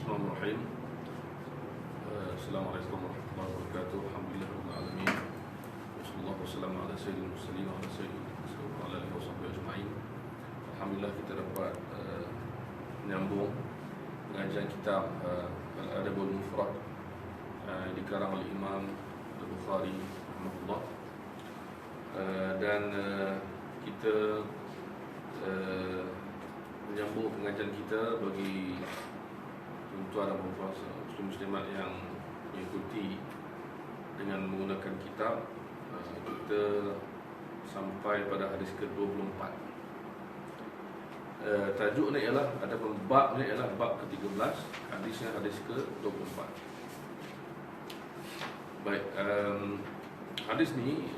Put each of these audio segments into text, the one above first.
Bismillahirrahmanirrahim. Assalamualaikum warahmatullahi wabarakatuh. Alhamdulillahirabbil alamin. Wassallallahu wassalamu ala sayyidil mursalin wa ala alihi washabbihi ajma'in. Alhamdulillah kita dapat menyambung pengajian kitab Al-Adabul Mufrad dikarang oleh Imam Al-Bukhari rahimahullah. Dan kita menyambung pengajian kita bagi tuan dan puan muslimat yang mengikuti dengan menggunakan kitab. Kita sampai pada hadis ke-24. Tajuknya ialah, ataupun babnya ialah bab ke-13, hadisnya hadis ke-24. Baik, hadis ni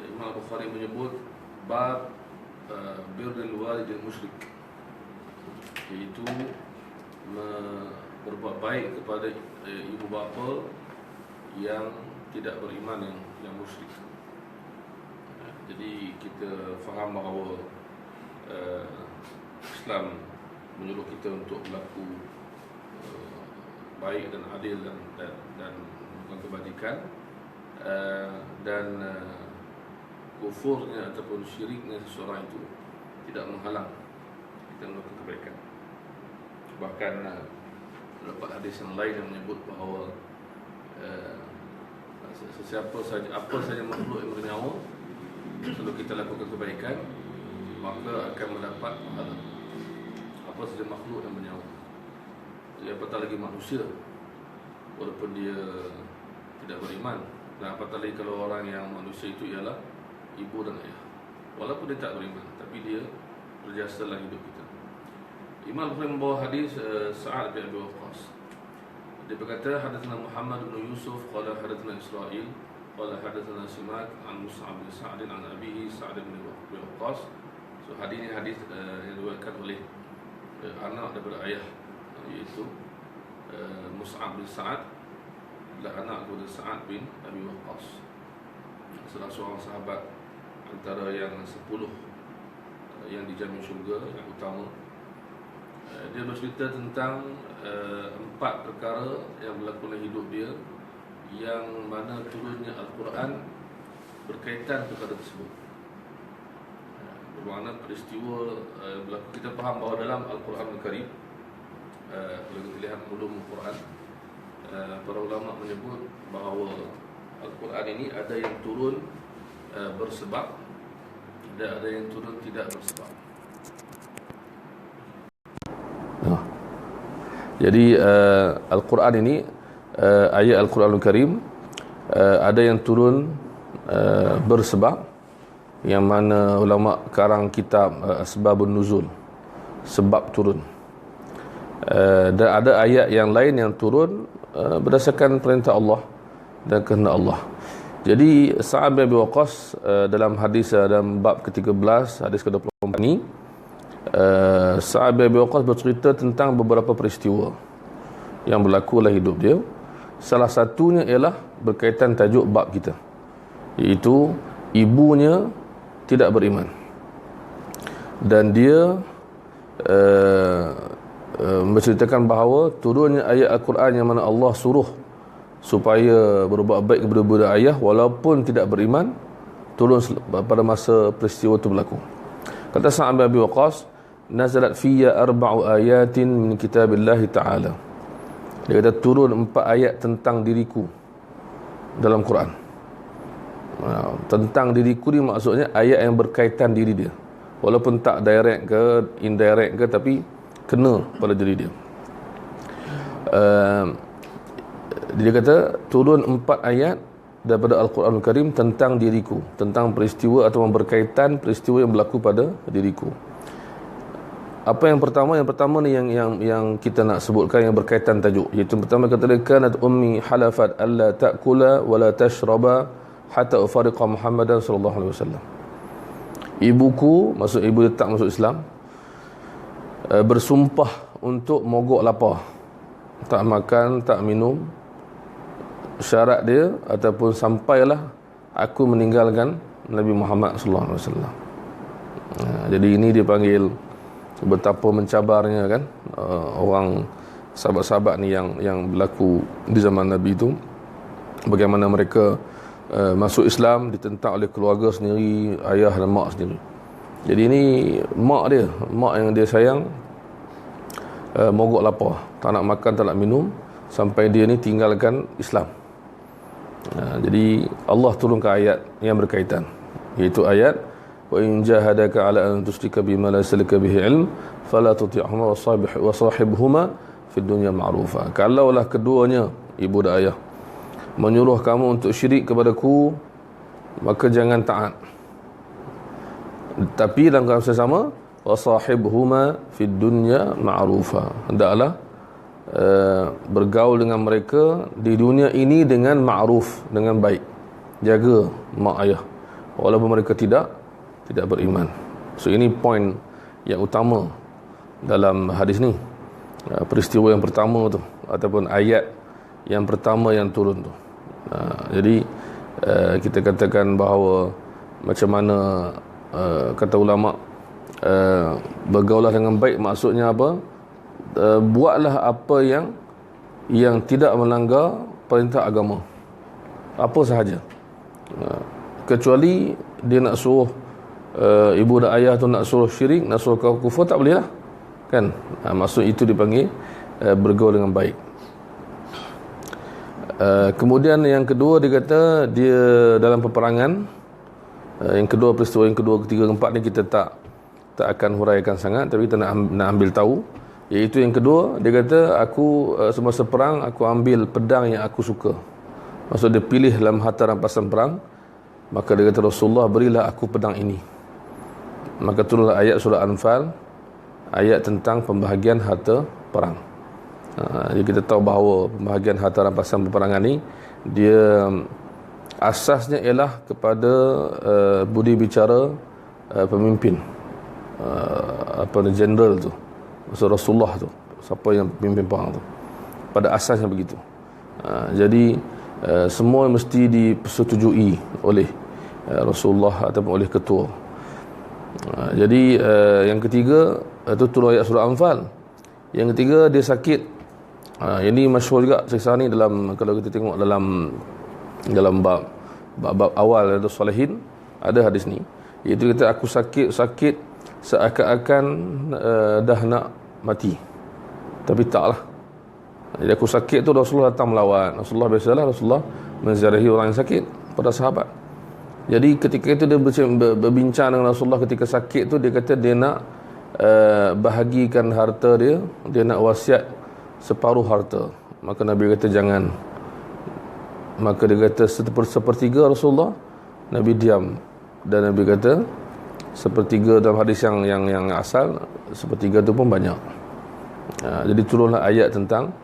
Imam Bukhari menyebut bab birrul walidil musyrik, iaitu berbuat baik kepada ibu bapa yang tidak beriman, yang musyrik. Jadi kita faham bahawa Islam menyuruh kita untuk berlaku baik dan adil dan melakukan kebajikan, dan kufurnya ataupun syiriknya seseorang itu tidak menghalang kita melakukan kebaikan. Bahkan dapat hadis yang lain yang menyebut bahawa sesiapa saja, apa saja makhluk yang bernyawa, kalau kita lakukan kebaikan, maka akan mendapat pahala. Apa saja makhluk yang bernyawa, jadi apatah lagi manusia, walaupun dia tidak beriman. Dan apatah lagi kalau orang yang manusia itu ialah ibu dan ayah, walaupun dia tak beriman, tapi dia berjasa dalam hidup kita. Imam Bukhari membawa hadis Sa'ad bin Abi Waqqas. Dia berkata, hadatsana Muhammad bin Yusuf qala hadatsana Israil qala hadatsana Simak an Mus'ab bin Sa'd an abihi Sa'd bin Abi Waqqas. So hadis ini hadis yang diriwayatkan oleh anak daripada ayah, iaitu Mus'ab bin Sa'd, adalah anak kepada Sa'ad bin Abi Waqqas, salah seorang sahabat antara yang 10 yang dijamin syurga, yang utama. Dia bercerita tentang 4 perkara yang berlaku dalam hidup dia, yang mana turunnya Al-Quran berkaitan perkara tersebut. Bermakna peristiwa berlaku. Kita faham bahawa dalam Al-Quran Al-Karim, kalau kita lihat ulum Al-Quran, para ulama menyebut bahawa Al-Quran ini ada yang turun bersebab, dan ada yang turun tidak bersebab. Jadi Al-Quran ini, ayat Al-Quran Al-Karim, ada yang turun bersebab, yang mana ulama karang kitab Asbabun Nuzul, sebab turun. Dan ada ayat yang lain yang turun berdasarkan perintah Allah dan kehendak Allah. Jadi Sa'ad bin Abi Waqqas dalam hadis, dalam bab ke-13 hadis ke-24 ni, Sa'ad bin Abi Waqqas bercerita tentang beberapa peristiwa yang berlaku dalam hidup dia. Salah satunya ialah berkaitan tajuk bab kita, iaitu ibunya tidak beriman, dan dia menceritakan bahawa turunnya ayat Al-Quran yang mana Allah suruh supaya berbuat baik kepada ibu dan ayah walaupun tidak beriman, turun pada masa peristiwa itu berlaku. Kata Sa'ad bin Abi Waqqas, nazalat fiyya 4 ayatin min kitabillahi ta'ala. Dia kata turun 4 ayat tentang diriku dalam Quran. Tentang diriku ni maksudnya ayat yang berkaitan diri dia, walaupun tak direct ke indirect ke, tapi kena pada diri dia. Dia kata turun 4 ayat daripada Al-Quran Al-Karim tentang diriku, tentang peristiwa atau berkaitan peristiwa yang berlaku pada diriku. Apa yang pertama? Yang pertama ni yang kita nak sebutkan, yang berkaitan tajuk, iaitu pertama kata dia, kanat ummi halafat alla ta'kula wa la tashraba hatta ufariqa Muhammadan sallallahu alaihi wasallam. Ibuku, maksud ibu dia tak masuk Islam, bersumpah untuk mogok lapar, tak makan, tak minum, syarat dia ataupun sampailah aku meninggalkan Nabi Muhammad sallallahu alaihi wasallam. Jadi ini dipanggil betapa mencabarnya kan orang sahabat-sahabat ni yang berlaku di zaman Nabi itu, bagaimana mereka masuk Islam ditentang oleh keluarga sendiri, ayah dan mak sendiri. Jadi ini mak yang dia sayang, mogok lapar, tak nak makan, tak nak minum, sampai dia ni tinggalkan Islam. Jadi Allah turunkan ayat yang berkaitan, iaitu ayat wa in jahadaka ala an tusyrika bima laysa laka bihi ilm fala tuti'huma wa sahibhuma fid dunya ma'rufa. Kalaulah keduanya, ibu dan ayah, menyuruh kamu untuk syirik kepadaku, maka jangan taat. Tapi dalam keadaan sesama, wa sahibhuma fid dunya ma'rufa, hendaklah bergaul dengan mereka di dunia ini dengan ma'ruf, dengan baik. Jaga mak ayah walaupun mereka tidak beriman. So ini poin yang utama dalam hadis ni, peristiwa yang pertama tu, ataupun ayat yang pertama yang turun tu. Jadi kita katakan bahawa macam mana kata ulama, bergaulah dengan baik maksudnya apa? Buatlah apa yang tidak melanggar perintah agama, apa sahaja, kecuali dia nak suruh ibu dan ayah tu nak suruh syirik, nak suruh kau kufur, tak boleh lah kan. Maksud itu dipanggil bergaul dengan baik. Kemudian yang kedua, dia kata dia dalam peperangan, yang kedua, peristiwa yang kedua, ketiga, keempat ni kita tak akan huraikan sangat, tapi kita nak ambil tahu. Iaitu yang kedua, dia kata aku semasa perang aku ambil pedang yang aku suka. Maksud dia pilih dalam harta rampasan perang, maka dia kata Rasulullah, berilah aku pedang ini. Maka turunlah ayat surah Anfal, ayat tentang pembahagian harta perang. Jadi kita tahu bahawa pembahagian harta rampasan peperangan ni, dia asasnya ialah kepada budi bicara pemimpin, general tu, maksud Rasulullah tu, siapa yang pimpin perang tu, pada asasnya begitu. Jadi semua mesti dipersetujui oleh Rasulullah ataupun oleh ketua. Jadi yang ketiga itu turun ayat surah Anfal. Yang ketiga, dia sakit. Ini masyhur juga kisah ni dalam, kalau kita tengok dalam bab awal Riyadhus Shalihin, ada hadis ni, iaitu kata aku sakit seakan-akan dah nak mati, tapi taklah. Jadi aku sakit tu, Rasulullah datang melawan. Rasulullah menziarahi orang yang sakit, pada sahabat. Jadi ketika itu dia berbincang dengan Rasulullah ketika sakit tu, dia kata dia nak bahagikan harta dia nak wasiat separuh harta. Maka Nabi kata jangan. Maka dia kata sepertiga Rasulullah. Nabi diam, dan Nabi kata sepertiga dalam hadis yang asal, sepertiga tu pun banyak. Jadi turunlah ayat tentang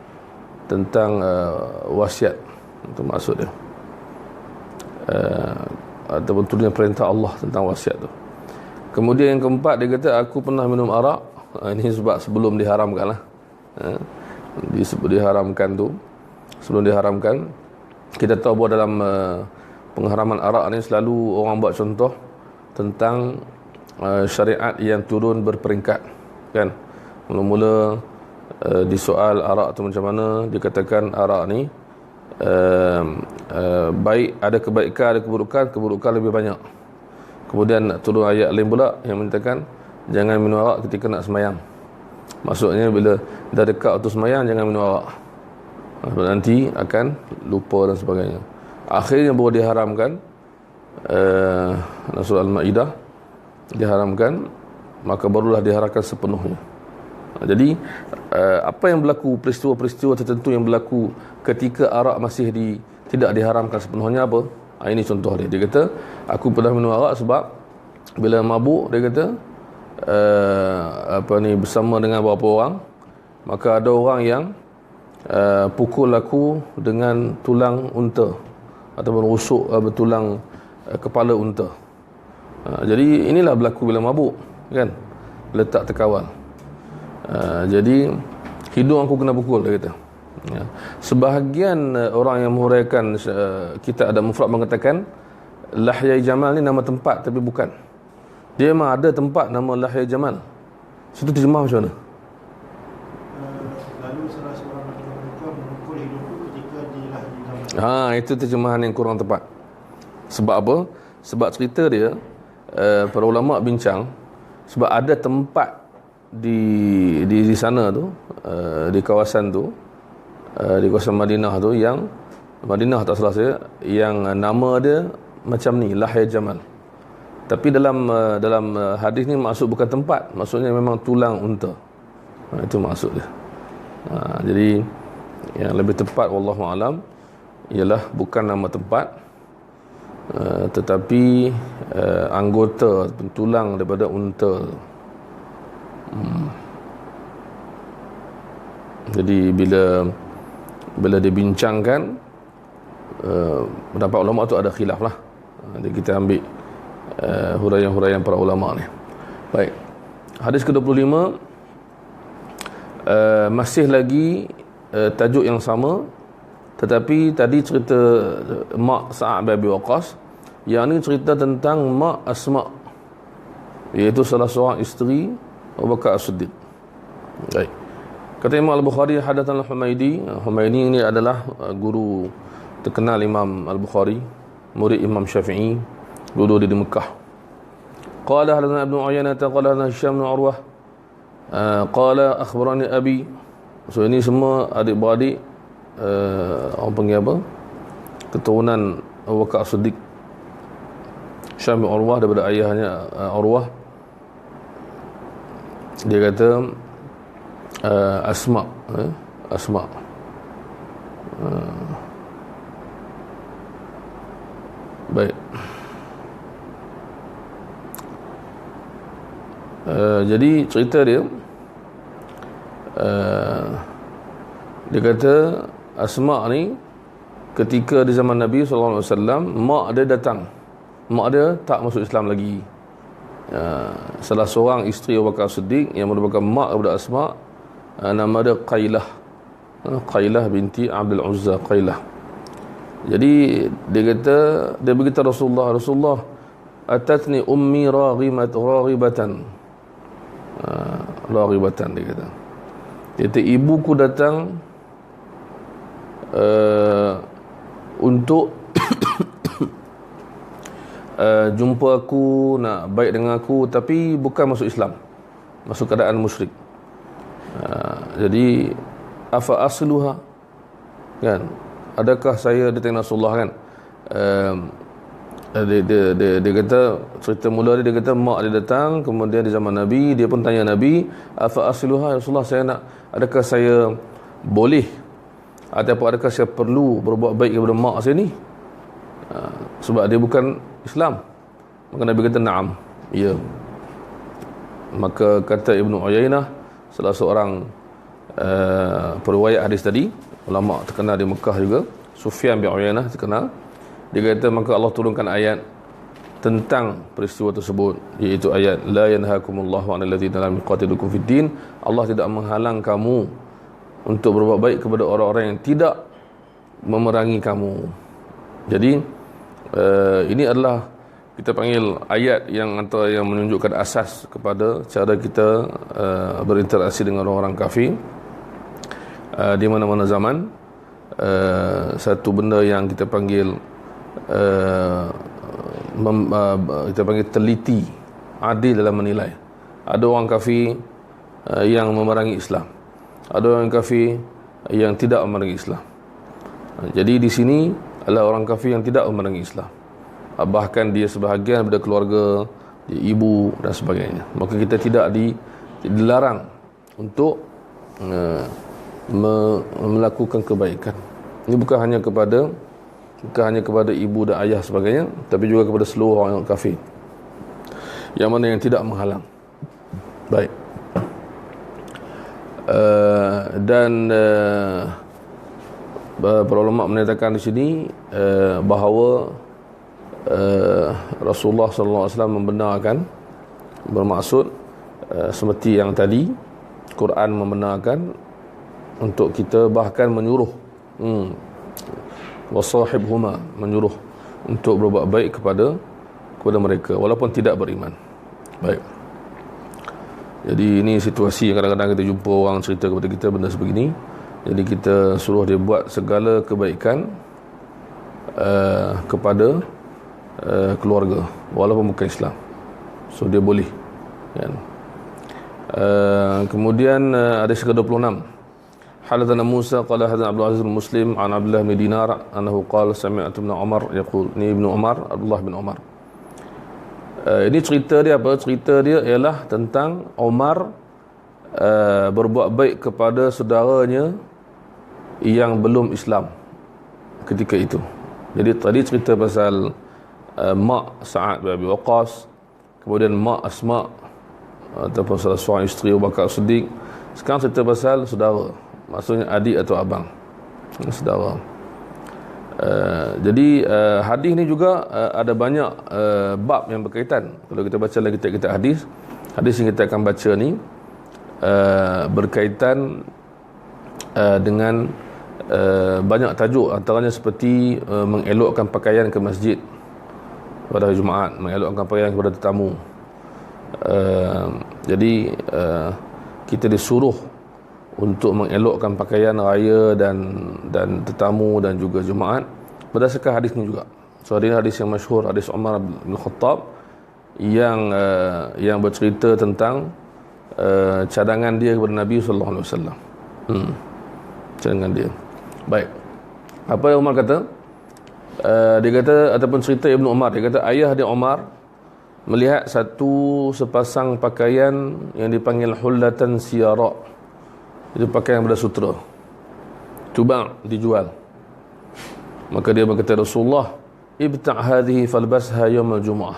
wasiat, itu maksud dia, ataupun turunnya perintah Allah tentang wasiat tu. Kemudian yang keempat, dia kata aku pernah minum arak. Ini sebab sebelum diharamkan lah, diharamkan tu, sebelum diharamkan, kita tahu bahawa dalam pengharaman arak ni selalu orang buat contoh tentang syariat yang turun berperingkat kan. Mula-mula disoal arak tu macam mana, dikatakan arak ni baik, ada kebaikan, ada keburukan lebih banyak. Kemudian turun ayat lain pula yang menyatakan jangan minum arak ketika nak semayang. Maksudnya bila dah dekat waktu semayang, jangan minum arak, nanti akan lupa dan sebagainya. Akhirnya baru diharamkan, surah Al-Ma'idah diharamkan, maka barulah diharamkan sepenuhnya. Jadi apa yang berlaku, peristiwa-peristiwa tertentu yang berlaku ketika arak masih tidak diharamkan sepenuhnya apa? Ini contoh dia. Dia kata aku pernah minum arak sebab bila mabuk, dia kata bersama dengan beberapa orang, maka ada orang yang pukul aku dengan tulang unta ataupun rusuk bertulang kepala unta. Jadi inilah berlaku bila mabuk kan, letak terkawal. Jadi hidung aku kena pukul, dia kata. Sebahagian orang yang menguraikan kitab Adab Mufrad mengatakan Lahyai Jamal ni nama tempat, tapi bukan. Dia memang ada tempat nama Lahyai Jamal, Situ terjemah macam mana? Lalu salah seorang mereka memukul hidungku ketika di zaman. Itu terjemahan yang kurang tepat. Sebab apa? Sebab cerita dia, para ulama bincang, sebab ada tempat di sana tu, di kawasan tu, di kawasan Madinah tu, yang Madinah tak salah saya, yang nama dia macam ni, Lahya Jamal. Tapi dalam hadis ni maksud bukan tempat, maksudnya memang tulang unta. Itu maksud dia. Jadi yang lebih tepat wallahu alam ialah bukan nama tempat, tetapi anggota tulang daripada unta. Jadi bila dibincangkan, pendapat ulama tu ada khilaf lah. Jadi kita ambil huraian-huraian para ulama ni. Baik, hadis ke-25, masih lagi tajuk yang sama, tetapi tadi cerita mak Sa'ad bin Abi Waqqas, yang ni cerita tentang mak Asma, iaitu salah seorang isteri Abu Bakar As-Siddiq. Baik, kata Imam Al-Bukhari, hadatsana Humaydi. Humaydi ini adalah guru terkenal Imam Al-Bukhari, murid Imam Syafi'i, duduk di Mekah. Qala hadatsana Ibnu Uyainah qala hadatsana Hisham bin Urwah qala akhbarani abi. So ini semua adik-beradik, orang panggil apa, keturunan Abu Bakar As-Siddiq. Hisham bin Urwah daripada ayahnya Urwah. Dia kata Asma, Asma. Baik. Jadi cerita dia, dia kata Asma ni ketika di zaman Nabi SAW, mak dia datang. Mak dia tak masuk Islam lagi. Salah seorang isteri Abu Bakar Siddiq yang merupakan mak kepada Asma, nama dia Qailah, Qailah binti Abdul Uzza, Qailah. Jadi dia kata, dia berkata Rasulullah, atatni ummi raghibatan. Raghibatan, dia kata. Dia kata ibuku datang untuk jumpa aku, nak baik dengan aku, tapi bukan masuk Islam, masuk keadaan musyrik. Jadi afa asluha, kan, adakah saya, dia tanya Rasulullah, kan, dia kata, cerita mula dia kata mak dia datang, kemudian di zaman Nabi, dia pun tanya Nabi, afa asluha Rasulullah, saya nak, adakah saya boleh ataupun adakah saya perlu berbuat baik kepada mak saya ni, sebab dia bukan Islam. Maka Nabi kata na'am, ya. Maka kata Ibnu Uyainah, salah seorang periwayat hadis tadi, ulama terkenal di Mekah juga, Sufyan bin Uyainah terkenal, dia kata maka Allah turunkan ayat tentang peristiwa tersebut, iaitu ayat la yanhakumullahu 'anil ladzina lam yuqatilukum fid din. Allah tidak menghalang kamu untuk berbuat baik kepada orang-orang yang tidak memerangi kamu. Jadi ini adalah kita panggil ayat yang antara yang menunjukkan asas kepada cara kita berinteraksi dengan orang-orang kafir di mana-mana zaman. Satu benda yang kita panggil kita panggil teliti, adil dalam menilai. Ada orang kafir yang memerangi Islam, ada orang kafir yang tidak memerangi Islam. Jadi di sini adalah orang kafir yang tidak memerangi Islam, bahkan dia sebahagian daripada keluarga, dia ibu dan sebagainya. Maka kita tidak dilarang untuk melakukan kebaikan. Ini bukan hanya kepada ibu dan ayah sebagainya, tapi juga kepada seluruh orang kafir yang mana yang tidak menghalang. Baik. Dan para ulama menyatakan di sini bahawa Rasulullah sallallahu alaihi wasallam membenarkan, bermaksud seperti yang tadi Quran membenarkan untuk kita, bahkan menyuruh wasahibhuma, menyuruh untuk berbuat baik kepada mereka walaupun tidak beriman. Baik. Jadi ini situasi yang kadang-kadang kita jumpa orang cerita kepada kita benda sebegini. Jadi kita suruh dia buat segala kebaikan kepada keluarga walaupun bukan Islam. So dia boleh kan. Kemudian hadis ke-26, hadatsana Musa qala hadatsana Abdul Aziz bin Muslim an Abdullah bin Dinar annahu qala sami'tu Ibn Umar yaqul, ni Ibn Umar, Abdullah bin Umar. Ini cerita dia apa? Cerita dia ialah tentang Umar berbuat baik kepada saudaranya yang belum Islam ketika itu. Jadi tadi cerita pasal mak Sa'ad bin Abi Waqqas, kemudian mak Asma ataupun salah seorang isteri Abu Bakar Siddiq. Sekarang cerita pasal saudara, maksudnya adik atau abang, saudara. Jadi hadis ni juga ada banyak bab yang berkaitan. Kalau kita baca lagi kitab-kitab hadis yang kita akan baca ni berkaitan dengan banyak tajuk, antaranya seperti mengelokkan pakaian ke masjid pada hari Jumaat, mengelokkan pakaian kepada tetamu. Jadi kita disuruh untuk mengelokkan pakaian raya dan tetamu dan juga Jumaat berdasarkan hadis ni juga. So hadis yang masyhur, hadis Umar bin Khattab yang bercerita tentang cadangan dia kepada Nabi sallallahu alaihi wasallam. Cadangan dia. Baik. Apa yang Umar kata? Dia kata, ataupun cerita Ibnu Umar, dia kata ayah dia Umar melihat satu sepasang pakaian yang dipanggil hullatan siyara. Itu pakaian daripada sutra, cuba dijual. Maka dia berkata, Rasulullah, ibta' hadhihi falbasha yawm al-jum'ah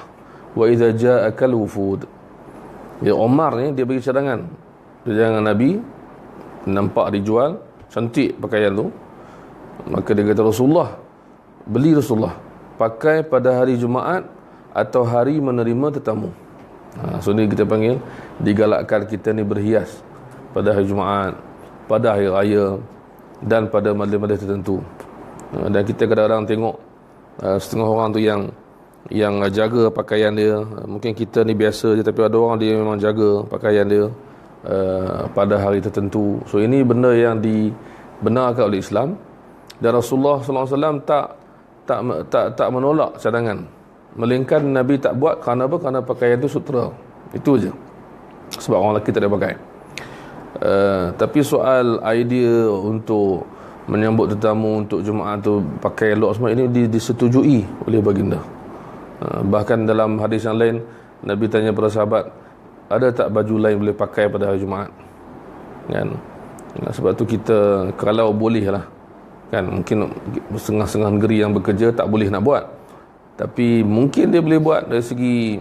wa idza ja'aka al-wufud. Ya, Umar ni dia bagi cadangan. Cadangan Nabi, nampak dijual, cantik pakaian tu. Maka dia kata, Rasulullah, beli Rasulullah, pakai pada hari Jumaat atau hari menerima tetamu. So ni kita panggil, digalakkan kita ni berhias pada hari Jumaat, pada hari raya dan pada majlis-majlis tertentu. Dan kita kadang-kadang tengok setengah orang tu yang jaga pakaian dia. Mungkin kita ni biasa je, tapi ada orang dia memang jaga pakaian dia pada hari tertentu. So ini benda yang dibenarkan oleh Islam, dan Rasulullah sallallahu alaihi wasallam tak menolak cadangan, melainkan Nabi tak buat kerana apa? Kerana pakaian tu sutra. Itu je, sebab orang lelaki tak ada pakai. Tapi soal idea untuk menyambut tetamu untuk Jumaat tu pakai elok semua, ini disetujui oleh baginda. Bahkan dalam hadis yang lain Nabi tanya para sahabat, ada tak baju lain boleh pakai pada hari Jumaat kan? Sebab tu kita kalau boleh lah kan, mungkin setengah-setengah negeri yang bekerja tak boleh nak buat, tapi mungkin dia boleh buat dari segi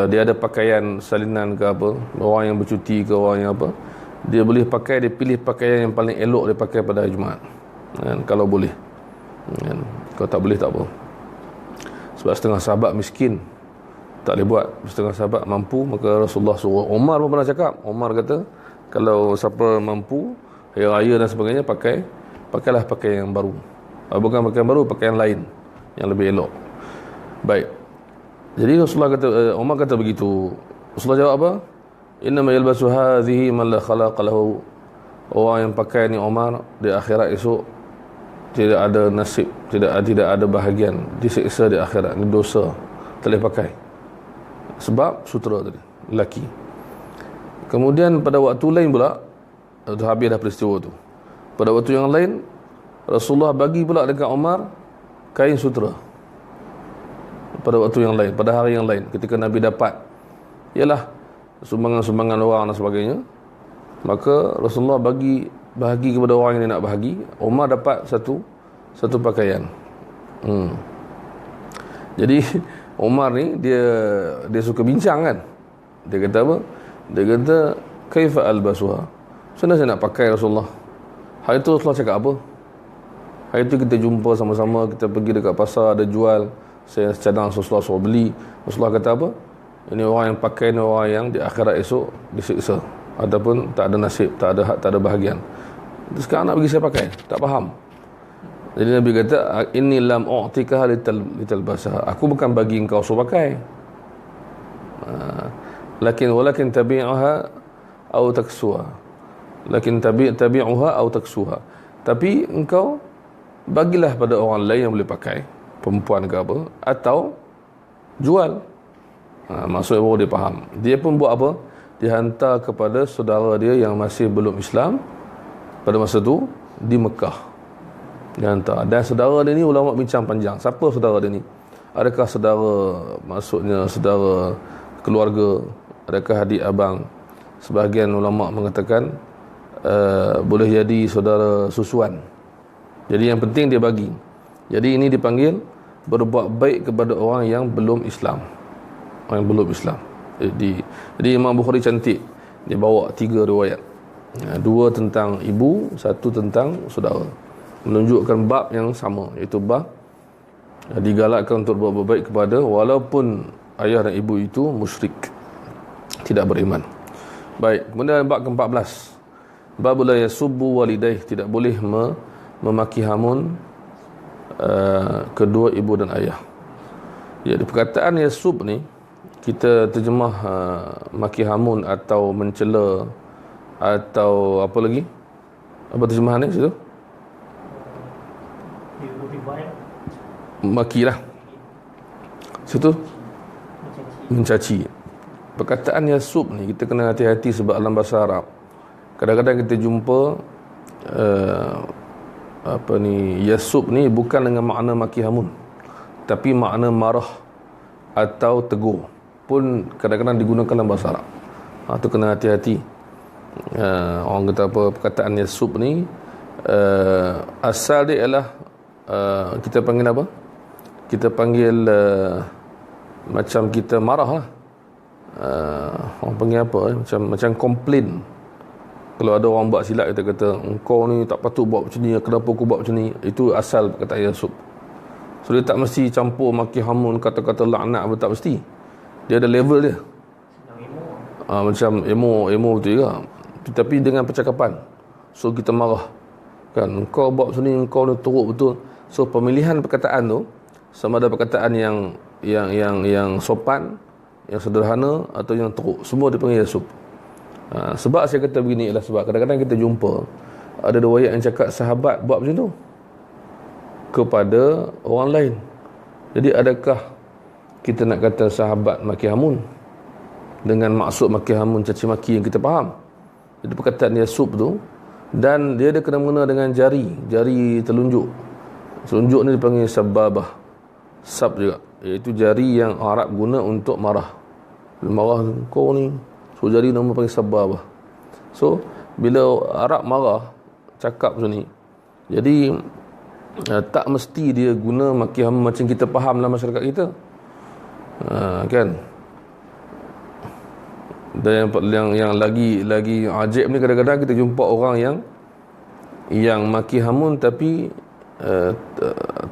dia ada pakaian salinan ke apa, orang yang bercuti ke orang yang apa, dia boleh pakai, dia pilih pakaian yang paling elok dia pakai pada hari Jumaat kan, kalau boleh kan. Kalau tak boleh tak apa, sebab setengah sahabat miskin tak boleh buat, setengah sahabat mampu. Maka Rasulullah suruh. Umar pun pernah cakap, Umar kata kalau siapa mampu hari raya dan sebagainya, pakailah pakaian yang baru, bukan pakaian baru, pakaian lain yang lebih elok. Baik. Jadi Rasulullah kata, Umar kata begitu. Rasulullah jawab apa? Innama yalbasu hadhihi man la khalaqa lahu. Orang yang pakai ni Umar, di akhirat esok tidak ada nasib, tidak ada bahagian, disiksa di akhirat, ini dosa, tak boleh pakai. Sebab sutra tadi, lelaki. Kemudian pada waktu lain pula, habis dah peristiwa tu. Pada waktu yang lain, Rasulullah bagi pula dekat Umar kain sutra. Pada waktu yang lain, pada hari yang lain, ketika Nabi dapat ialah sumbangan-sumbangan orang dan sebagainya, maka Rasulullah bahagi kepada orang yang dia nak bahagi. Umar dapat satu pakaian. Jadi Umar ni dia suka bincang kan. Dia kata apa? Dia kata kaifa albasuha. Macam saya nak pakai Rasulullah? Hari tu Rasulullah cakap apa? Hari tu kita jumpa sama-sama, kita pergi dekat pasar, ada jual, saya cadang Rasulullah suruh beli. Rasulullah kata apa? Ini orang yang pakai ni orang yang di akhirat esok disiksa ataupun tak ada nasib, tak ada bahagian. Sekarang nak bagi saya pakai, tak faham. Jadi Nabi kata, inni lam u'tika litalbasaha. Aku bukan bagi engkau suruh pakai. walakin tabi'uha atau taksuha. Lakin tabi'uha atau taksuha. Tapi engkau bagilah pada orang lain yang boleh pakai, perempuan ke apa, atau jual. Maksudnya baru dia faham. Dia pun buat apa? Dia hantar kepada saudara dia yang masih belum Islam pada masa tu di Mekah. Dia hantar. Dan saudara dia ni ulama bincang panjang. Siapa saudara dia ni? Adakah saudara, maksudnya saudara keluarga, adakah adik abang? Sebahagian ulama mengatakan boleh jadi saudara susuan. Jadi yang penting dia bagi. Jadi ini dipanggil berbuat baik kepada orang yang belum Islam. Orang yang belum Islam. Jadi Imam Bukhari cantik. Dia bawa 3 riwayat. 2 tentang ibu, 1 tentang saudara. Menunjukkan bab yang sama, iaitu bab digalakkan untuk berbuat baik kepada walaupun ayah dan ibu itu musyrik, tidak beriman. Baik, kemudian bab ke-14. Bab la yasubbu walidaih, tidak boleh memaki hamun kedua ibu dan ayah. Jadi perkataan yasub ni kita terjemah maki hamun atau mencela atau apa lagi? Apa terjemahan ni situ? Maki lah. Situ mencaci. Perkataan yasub ni kita kena hati-hati sebab dalam bahasa Arab kadang-kadang kita jumpa yasub ni bukan dengan makna maki hamun, tapi makna marah atau tegur pun kadang-kadang digunakan dalam bahasa Arab. Tu kena hati-hati. Orang kata apa, perkataan yasub ni asal dia ialah kita panggil apa? Kita panggil macam kita marah lah. Orang panggil apa? Macam komplain. Kalau ada orang buat silap, kita kata engkau ni tak patut buat macam ni, kenapa kau buat macam ni? Itu asal perkataan yasub. So dia tak mesti campur maki hamun, kata-kata laknat apa, tak mesti. Dia ada level dia. Macam emo betul juga. Tapi dengan percakapan. So kita marah. Kan, engkau buat macam ni, engkau ni teruk betul. So pemilihan perkataan tu sama ada perkataan yang sopan, yang sederhana atau yang teruk, semua dipanggil yasub. Sebab saya kata begini ialah sebab kadang-kadang kita jumpa ada riwayat yang cakap sahabat buat macam tu kepada orang lain. Jadi adakah kita nak kata sahabat maki hamun dengan maksud maki hamun caci maki yang kita faham? Jadi perkataan yasub tu, dan dia ada kena-mengena dengan jari telunjuk. Telunjuk ni dipanggil sababah. Sab juga, iaitu jari yang Arab guna untuk marah. Bila marah, kau ni, so jari nama panggil sababah. So bila Arab marah cakap macam ni, jadi tak mesti dia guna maki hamun macam kita faham dalam masyarakat kita. Kan? Dan yang lagi ajaib ni, kadang-kadang kita jumpa orang yang maki hamun tapi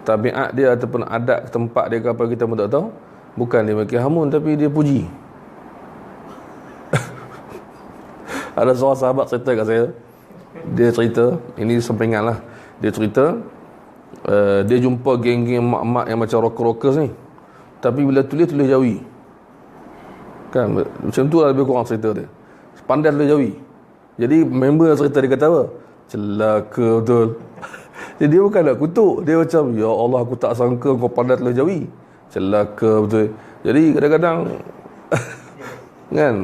tabiat dia ataupun adat tempat dia ke apa kita pun tak tahu, bukan dia maki hamun tapi dia puji. Ada seorang sahabat cerita kat saya, dia cerita, ini sampingan lah, dia cerita dia jumpa geng-geng mak-mak yang macam rocker-rockers ni, tapi bila tulis Jawi. Kan, macam tu lah lebih kurang cerita dia, pandai tulis Jawi. Jadi member yang cerita dia kata apa? Celaka betul. Jadi dia bukan nak kutuk, dia macam, ya Allah, aku tak sangka kau pandai tulis Jawi. Celaka betul. Jadi kadang-kadang kan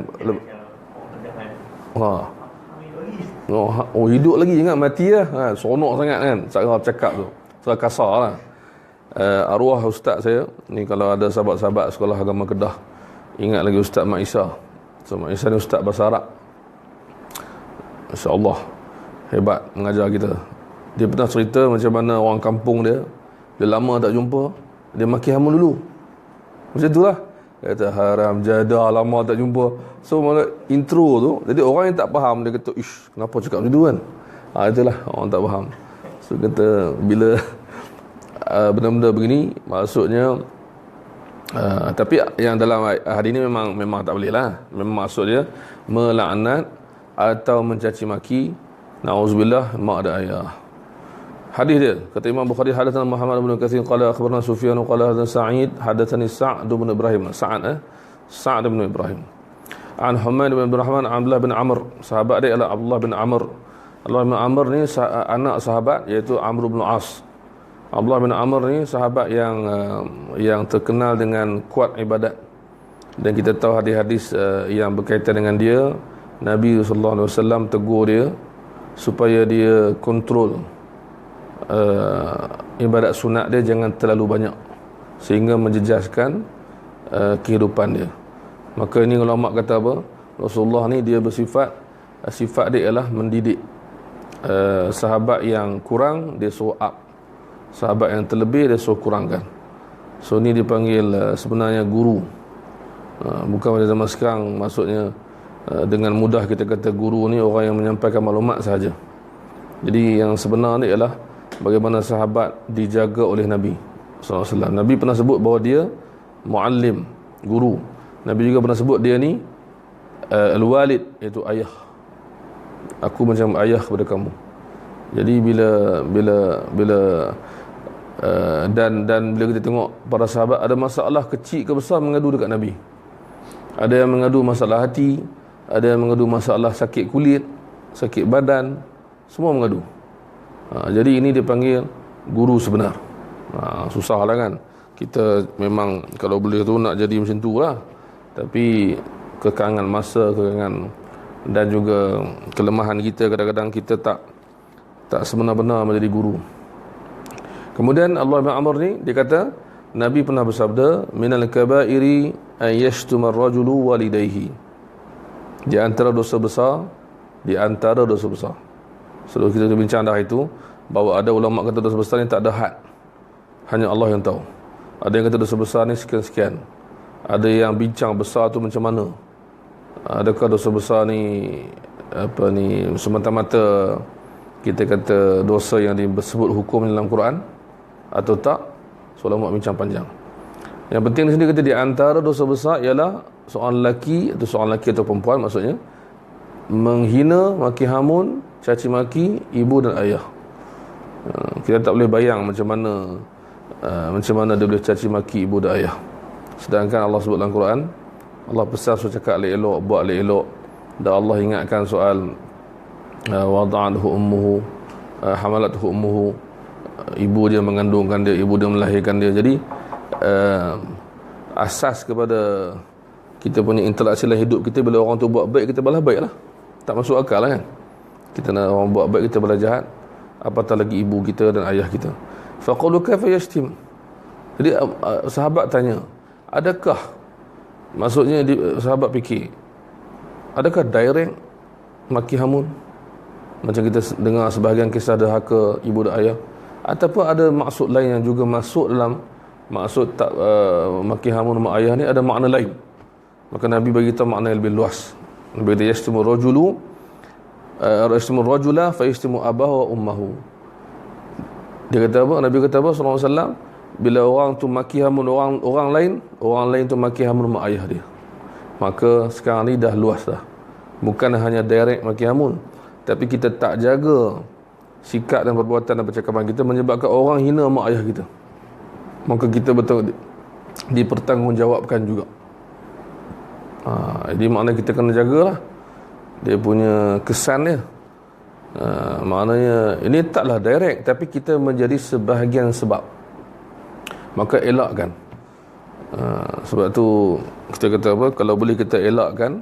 hidup lagi, ingat mati lah. Seronok sangat kan cara cakap tu, cara kasar lah. Arwah ustaz saya ni, kalau ada sahabat-sahabat sekolah agama Kedah ingat lagi Ustaz Mak Isa. So Mak Isa ni ustaz bahasa Arab, Masya-Allah, hebat mengajar kita. Dia pernah cerita macam mana orang kampung dia lama tak jumpa, dia maki hamun dulu. Macam tu lah. Kata haram jadah, lama tak jumpa. So mana intro tu, jadi orang yang tak faham dia kata, ish, kenapa cakap macam tu kan? Itulah orang tak faham. So kata bila benda-benda begini, maksudnya tapi yang dalam hadis ni memang tak boleh lah. Memang maksud dia melaknat atau mencaci maki, na'udzubillah, mak dan ayah. Hadis dia, kata Imam Bukhari, hadatsana Muhammad bin Katsir qala akhbarana Sufyan qala hadatsana Sa'id hadatsani Sa'd bin Ibrahim. Sa'd bin Ibrahim. An Humaid bin Abdurrahman Abdullah bin Amr, sahabat dia adalah Abdullah bin Amr. Abdullah bin Amr ni anak sahabat, iaitu Amr bin As. Abdullah bin Amr ni sahabat yang terkenal dengan kuat ibadat. Dan kita tahu hadis-hadis yang berkaitan dengan dia, Nabi sallallahu alaihi wasallam tegur dia supaya dia kontrol ibadat sunat dia jangan terlalu banyak sehingga menjejaskan kehidupan dia. Maka ini ulama kata apa? Rasulullah ni dia sifat dia ialah mendidik. Sahabat yang kurang dia suruh up, sahabat yang terlebih dia suruh kurangkan. So ni dipanggil sebenarnya guru. Bukan pada zaman sekarang, maksudnya dengan mudah kita kata guru ni orang yang menyampaikan maklumat sahaja. Jadi yang sebenar ni ialah bagaimana sahabat dijaga oleh Nabi sallallahu alaihi wasallam. Nabi pernah sebut bahawa dia muallim, guru. Nabi juga pernah sebut dia ni al-walid, iaitu ayah. Aku macam ayah kepada kamu. Jadi dan bila kita tengok para sahabat ada masalah kecil ke besar mengadu dekat Nabi. Ada yang mengadu masalah hati, ada yang mengadu masalah sakit kulit, sakit badan, semua mengadu. Jadi ini dipanggil guru sebenar. Susah lah kan. Kita memang kalau boleh tu nak jadi macam tu lah. Tapi kekangan masa, dan juga kelemahan kita, kadang-kadang kita tak sebenar-benar menjadi guru. Kemudian Allah bin Amr ni dia kata Nabi pernah bersabda, minal kabairi an yashtuma ar-rajulu walidayhi. Di antara dosa besar, sebelum kita bincang dah itu, bahawa ada ulama kata dosa besar ni tak ada had, hanya Allah yang tahu. Ada yang kata dosa besar ni sekian-sekian. Ada yang bincang besar tu macam mana. Adakah dosa besar ni semata-mata kita kata dosa yang disebut hukum dalam Quran atau tak? So ulama bincang panjang. Yang penting di sini kata di antara dosa besar ialah seorang lelaki atau perempuan, maksudnya menghina, maki hamun, caci maki ibu dan ayah. Kita tak boleh bayang macam mana dia boleh caci maki ibu dan ayah. Sedangkan Allah sebut dalam Quran, Allah pesan suruh cakap elok, buat elok. Dan Allah ingatkan soal wada'athu ummuhu, hamalathu ummuhu, ibu dia mengandungkan dia, ibu dia melahirkan dia. Jadi asas kepada kita punya interaksi dalam hidup kita, bila orang tu buat baik, kita balas baik lah. Tak masuk akal lah kan. Kita nak orang buat baik, kita balas jahat, apatah lagi ibu kita dan ayah kita. Faqulu kaifa yashtim. Jadi sahabat tanya, adakah, maksudnya sahabat fikir, adakah direct maki hamun macam kita dengar sebahagian kisah derhaka ibu dan ayah, ataupun ada maksud lain yang juga masuk dalam maksud tak maki hamun mak ayah ni, ada makna lain? Maka Nabi bagi tahu makna yang lebih luas. Nabi kata yashtimu rajula fa yashtimu abahu wa ummuhu. Dia kata apa? Nabi kata apa sallallahu alaihi wasallam? Bila orang tu maki hamun orang lain tu maki hamun mak ayah dia. Maka sekarang ni dah luas dah. Bukan hanya direct maki hamun, tapi kita tak jaga sikap dan perbuatan dan percakapan kita menyebabkan orang hina mak ayah kita. Maka kita betul dipertanggungjawabkan juga. Jadi maknanya kita kena jagalah dia punya kesan dia. Maknanya ini taklah direct, tapi kita menjadi sebahagian sebab. Maka elakkan. Sebab tu kita kata apa, kalau boleh kita elakkan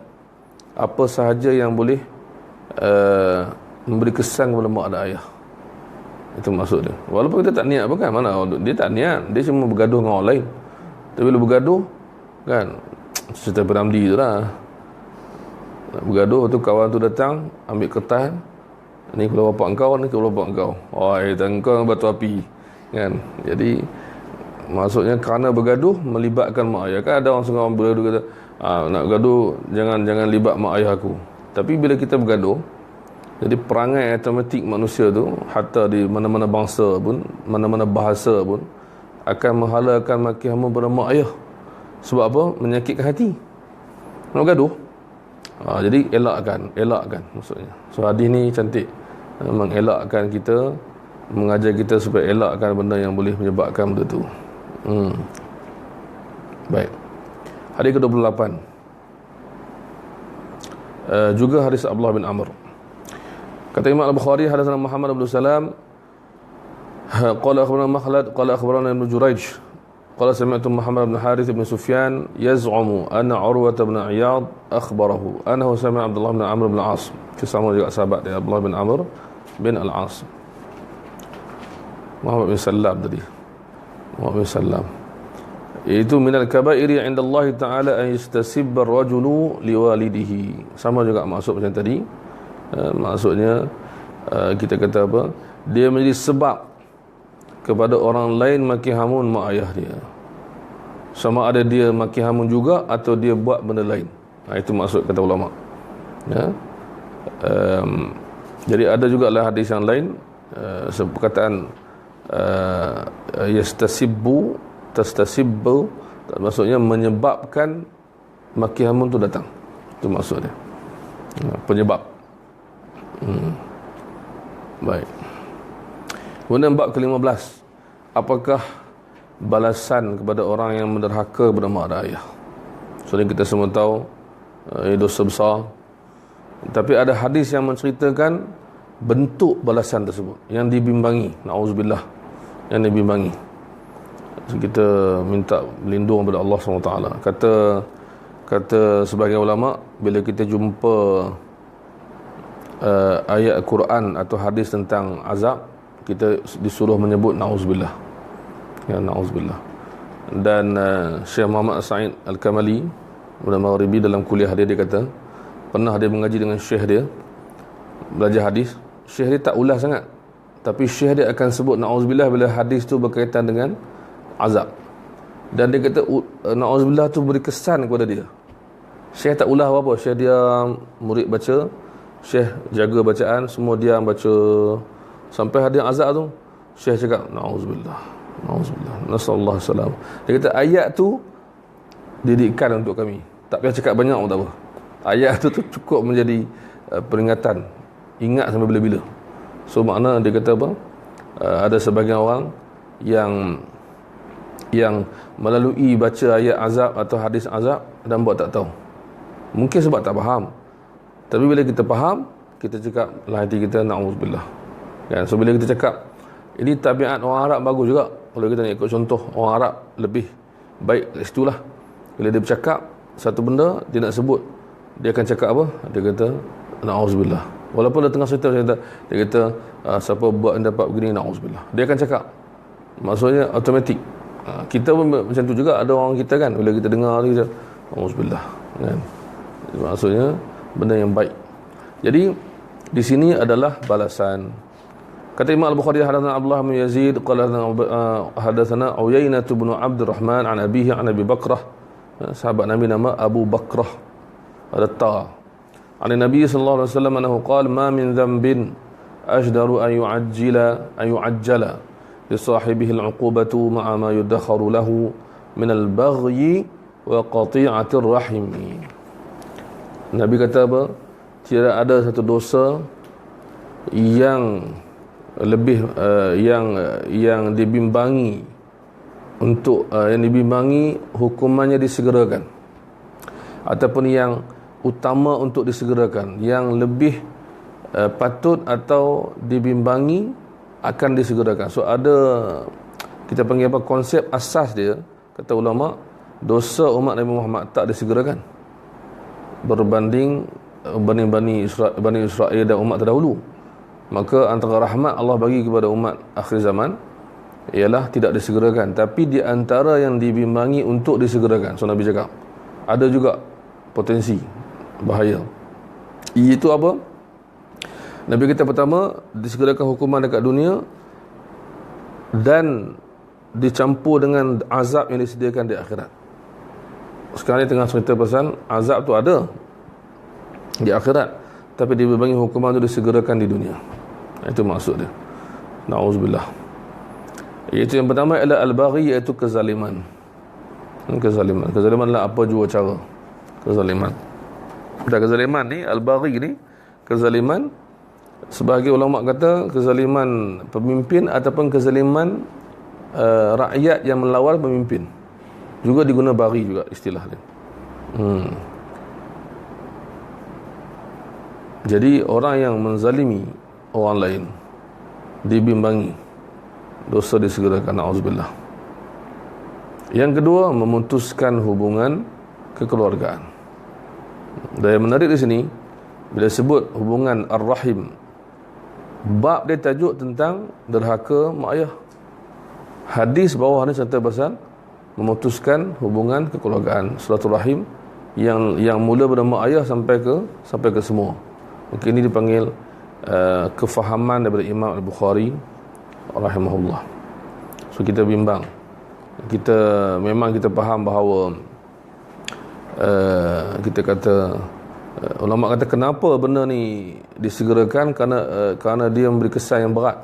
apa sahaja yang boleh memberi kesan kepada mak dan ayah. Itu maksud dia. Walaupun kita tak niat pun kan, mana dia tak niat, dia cuma bergaduh dengan orang lain. Tapi bila bergaduh kan, cerita Ramli tu lah, bergaduh tu kawan tu datang ambil kertas, ni kalau bapak engkau, ni kalau bapak engkau, engkau batu api kan. Jadi maksudnya kerana bergaduh melibatkan mak ayah. Kan ada orang setengah orang bergaduh kata, nak bergaduh jangan libat mak ayah aku. Tapi bila kita bergaduh, jadi perangai automatik manusia tu, hatta di mana-mana bangsa pun, mana-mana bahasa pun, akan menghalakan maki hamun pada mak ayah. Sebab apa? Menyakitkan hati. Nak bergaduh. Jadi elakkan maksudnya. So hadis ni cantik, mengelakkan kita, mengajar kita supaya elakkan benda yang boleh menyebabkan benda tu. Baik. Hadis ke-28. juga hadis Abdullah bin Amr. Kata Imam Al-Bukhari, hadatsana Muhammad bin Salam qala akhbarana Makhlad qala akhbarana Ibn Jurayj qala sami'tu Muhammad bin Harith bin Sufyan yaz'umu anna Urwah bin Iyad akhbarahu annahu sami'a Abdullah bin Amr bin Al-As. Sama juga sahabat dia, Abdullah bin Amr bin Al-As. Muhammad bin Salam tadi. Muhammad bin Salam. Itu minal kabairi 'inda Allah Ta'ala an yastasibba ar-rajulu liwalidihi. Sama juga maksud macam tadi. Maksudnya kita kata apa? Dia menjadi sebab kepada orang lain maki hamun mak ayah dia. Sama ada dia maki hamun juga atau dia buat benda lain. Itu maksud kata ulama. Ya. Jadi ada juga lah hadis yang lain perkataan tastasibbu, maksudnya menyebabkan maki hamun tu datang. Itu maksud dia. Penyebab. Baik. Kemudian bab ke-15, apakah balasan kepada orang yang menderhaka kepada mak dan ayah? So kita semua tahu dosa besar. Tapi ada hadis yang menceritakan bentuk balasan tersebut yang dibimbangi, na'udzubillah, yang dibimbangi. So, kita minta berlindung kepada Allah SWT. Kata sebagian ulama, bila kita jumpa ayat Quran atau hadis tentang azab, kita disuruh menyebut na'udzubillah. Ya, na'udzubillah. Dan Syekh Muhammad Sa'id Al-Kamali Maghribi dalam kuliah dia kata, pernah dia mengaji dengan syekh dia, belajar hadis. Syekh dia tak ulas sangat, tapi syekh dia akan sebut na'udzubillah bila hadis tu berkaitan dengan azab. Dan dia kata na'udzubillah tu beri kesan kepada dia. Syekh tak ulah apa-apa. Syekh dia murid baca, syekh jaga bacaan, semua dia baca sampai hadis azab tu, syekh cakap na'udzubillah, na'udzubillah, nasallahu salam. Dia kata ayat tu didikan untuk kami. Tak payah cakap banyak pun tak apa. Ayat tu cukup menjadi peringatan. Ingat sampai bila-bila. So makna dia kata apa? Ada sebahagian orang yang melalui baca ayat azab atau hadis azab dan buat tak tahu. Mungkin sebab tak faham. Tapi bila kita faham, kita cakap dalam hati kita na'udzubillah. Kan? So bila kita cakap ini tabiat orang Arab bagus juga. Kalau kita nak ikut contoh orang Arab lebih baik kat situlah. Bila dia bercakap satu benda, dia nak sebut, dia akan cakap apa? Dia kata na'udzubillah. Walaupun dia tengah cerita, dia kata siapa buat yang dapat begini, na'udzubillah. Dia akan cakap. Maksudnya automatik. Kita pun macam tu juga. Ada orang kita kan, bila kita dengar dia kata na'udzubillah, kan? Maksudnya benda yang baik. Jadi di sini adalah balasan. Kata Imam Al-Bukhari, hadatsana Abdullah bin Yazid qala hadatsana Uyainah bin Abdurrahman an abihi an Abi Bakrah, sahabat Nabi nama Abu Bakrah Ar-Ratta. An Nabi sallallahu alaihi wasallam annahu qala ma min dhanbin ajdaru an yu'ajjala li sahibihi al-'uqubatu ma'a ma yudakharu lahu min al-baghyi wa qati'atir rahim. Nabi kata apa? Tidak ada satu dosa yang lebih yang dibimbangi untuk yang dibimbangi hukumannya disegerakan, ataupun yang utama untuk disegerakan, yang lebih patut atau dibimbangi akan disegerakan. So ada, kita panggil apa, konsep asas dia, kata ulama, dosa umat Nabi Muhammad tak disegerakan berbanding Bani Israel dan umat terdahulu. Maka antara rahmat Allah bagi kepada umat akhir zaman ialah tidak disegerakan, tapi di antara yang dibimbangi untuk disegerakan. So Nabi cakap ada juga potensi bahaya. Itu apa? Nabi kata pertama, disegerakan hukuman dekat dunia dan dicampur dengan azab yang disediakan di akhirat. Sekarang ni tengah cerita pasal azab tu ada di akhirat, tapi dibimbangi hukuman tu disegerakan di dunia. Itu maksud dia. Na'udzubillah. Iaitu yang pertama adalah al-baghi, iaitu kezaliman. Kezaliman adalah apa jua cara kezaliman. Dan kezaliman ni, al-baghi ni, kezaliman, sebahagian ulama kata kezaliman pemimpin ataupun kezaliman rakyat yang melawal pemimpin. Juga diguna baghi juga istilah dia. Jadi orang yang menzalimi orang lain, dibimbangi, dosa disegerakan, na'udzubillah. Yang kedua, memutuskan hubungan kekeluargaan. Dan yang menarik di sini, bila sebut hubungan ar-rahim, bab dia tajuk tentang derhaka mak ayah. Hadis bawah ni cerita pasal memutuskan hubungan kekeluargaan, silaturahim yang mula pada mak ayah sampai ke semua. Mungkin ini dipanggil kefahaman daripada Imam Al-Bukhari rahimahullah. So kita bimbang, memang kita faham bahawa kita kata ulama kata kenapa benda ni disegerakan, kerana dia memberi kesan yang berat,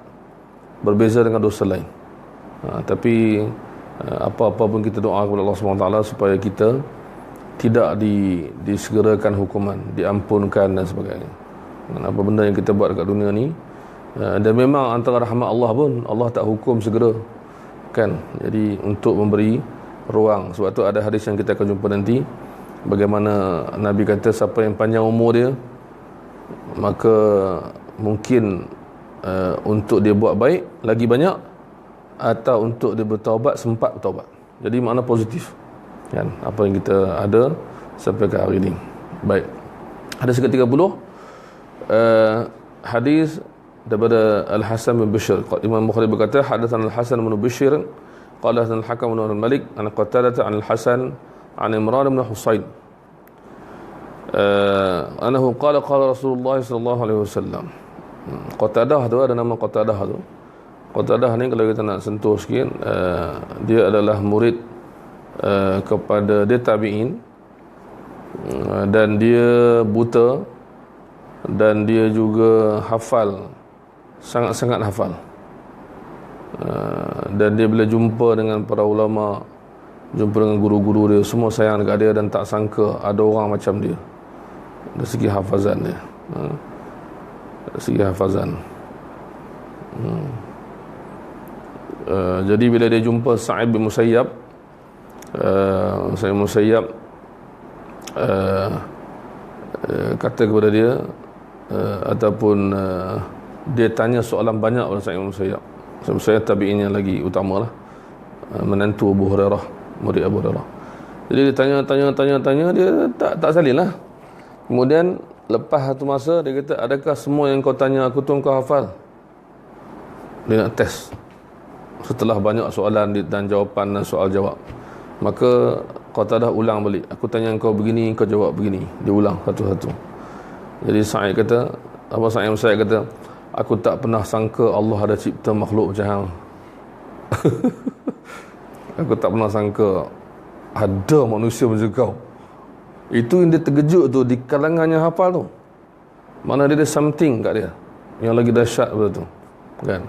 berbeza dengan dosa lain. Tapi apa-apa pun kita doa kepada Allah SWT supaya kita tidak disegerakan hukuman, diampunkan dan sebagainya. Apa benda yang kita buat dekat dunia ni, dan memang antara rahmat Allah pun, Allah tak hukum segera kan. Jadi untuk memberi ruang. Sebab tu ada hadis yang kita akan jumpa nanti, bagaimana Nabi kata siapa yang panjang umur dia, maka mungkin untuk dia buat baik lagi banyak, atau untuk dia bertaubat sempat bertaubat. Jadi makna positif kan, apa yang kita ada sampai ke hari ini. Baik, hadis ke-30, hadis daripada Al-Hasan bin Bishr. Imam Bukhari berkata, hadatsana Al-Hasan bin Bishr qala hadatsana Al-Hakam bin Al-Malik an Qatadah an Al-Hasan an Imran bin Husain annahu qala Rasulullah sallallahu alaihi wasallam. Qatadah tu ada nama Qatadah tu. Qatadah ni kalau kita nak sentuh sikit, dia adalah murid kepada dia tabi'in, dan dia buta, dan dia juga hafal, sangat-sangat hafal. Dan dia bila jumpa dengan para ulama, jumpa dengan guru-guru dia, semua sayang dekat dia dan tak sangka ada orang macam dia dari segi hafazan dia. Dari segi hafazan. Jadi bila dia jumpa Sa'id bin Musayyab, kata kepada dia, ataupun dia tanya soalan banyak pada Sa'id bin Musayyab. Saya tabi'in yang lagi utama lah, menantu Abu Hurairah, murid Abu Hurairah. Jadi dia tanya, dia tak salin lah. Kemudian lepas satu masa dia kata, adakah semua yang kau tanya aku tu kau hafal? Dia nak test. Setelah banyak soalan dan jawapan dan soal jawab, maka Qatadah ulang balik, aku tanya kau begini, kau jawab begini. Dia ulang satu-satu. Jadi Sa'id kata, Sa'id kata, aku tak pernah sangka Allah ada cipta makhluk macam hang. Aku tak pernah sangka ada manusia macam kau. Itu yang dia terkejut tu, di kalangan yang hafal tu. Mana dia ada something kat dia yang lagi dahsyat betul tu kan.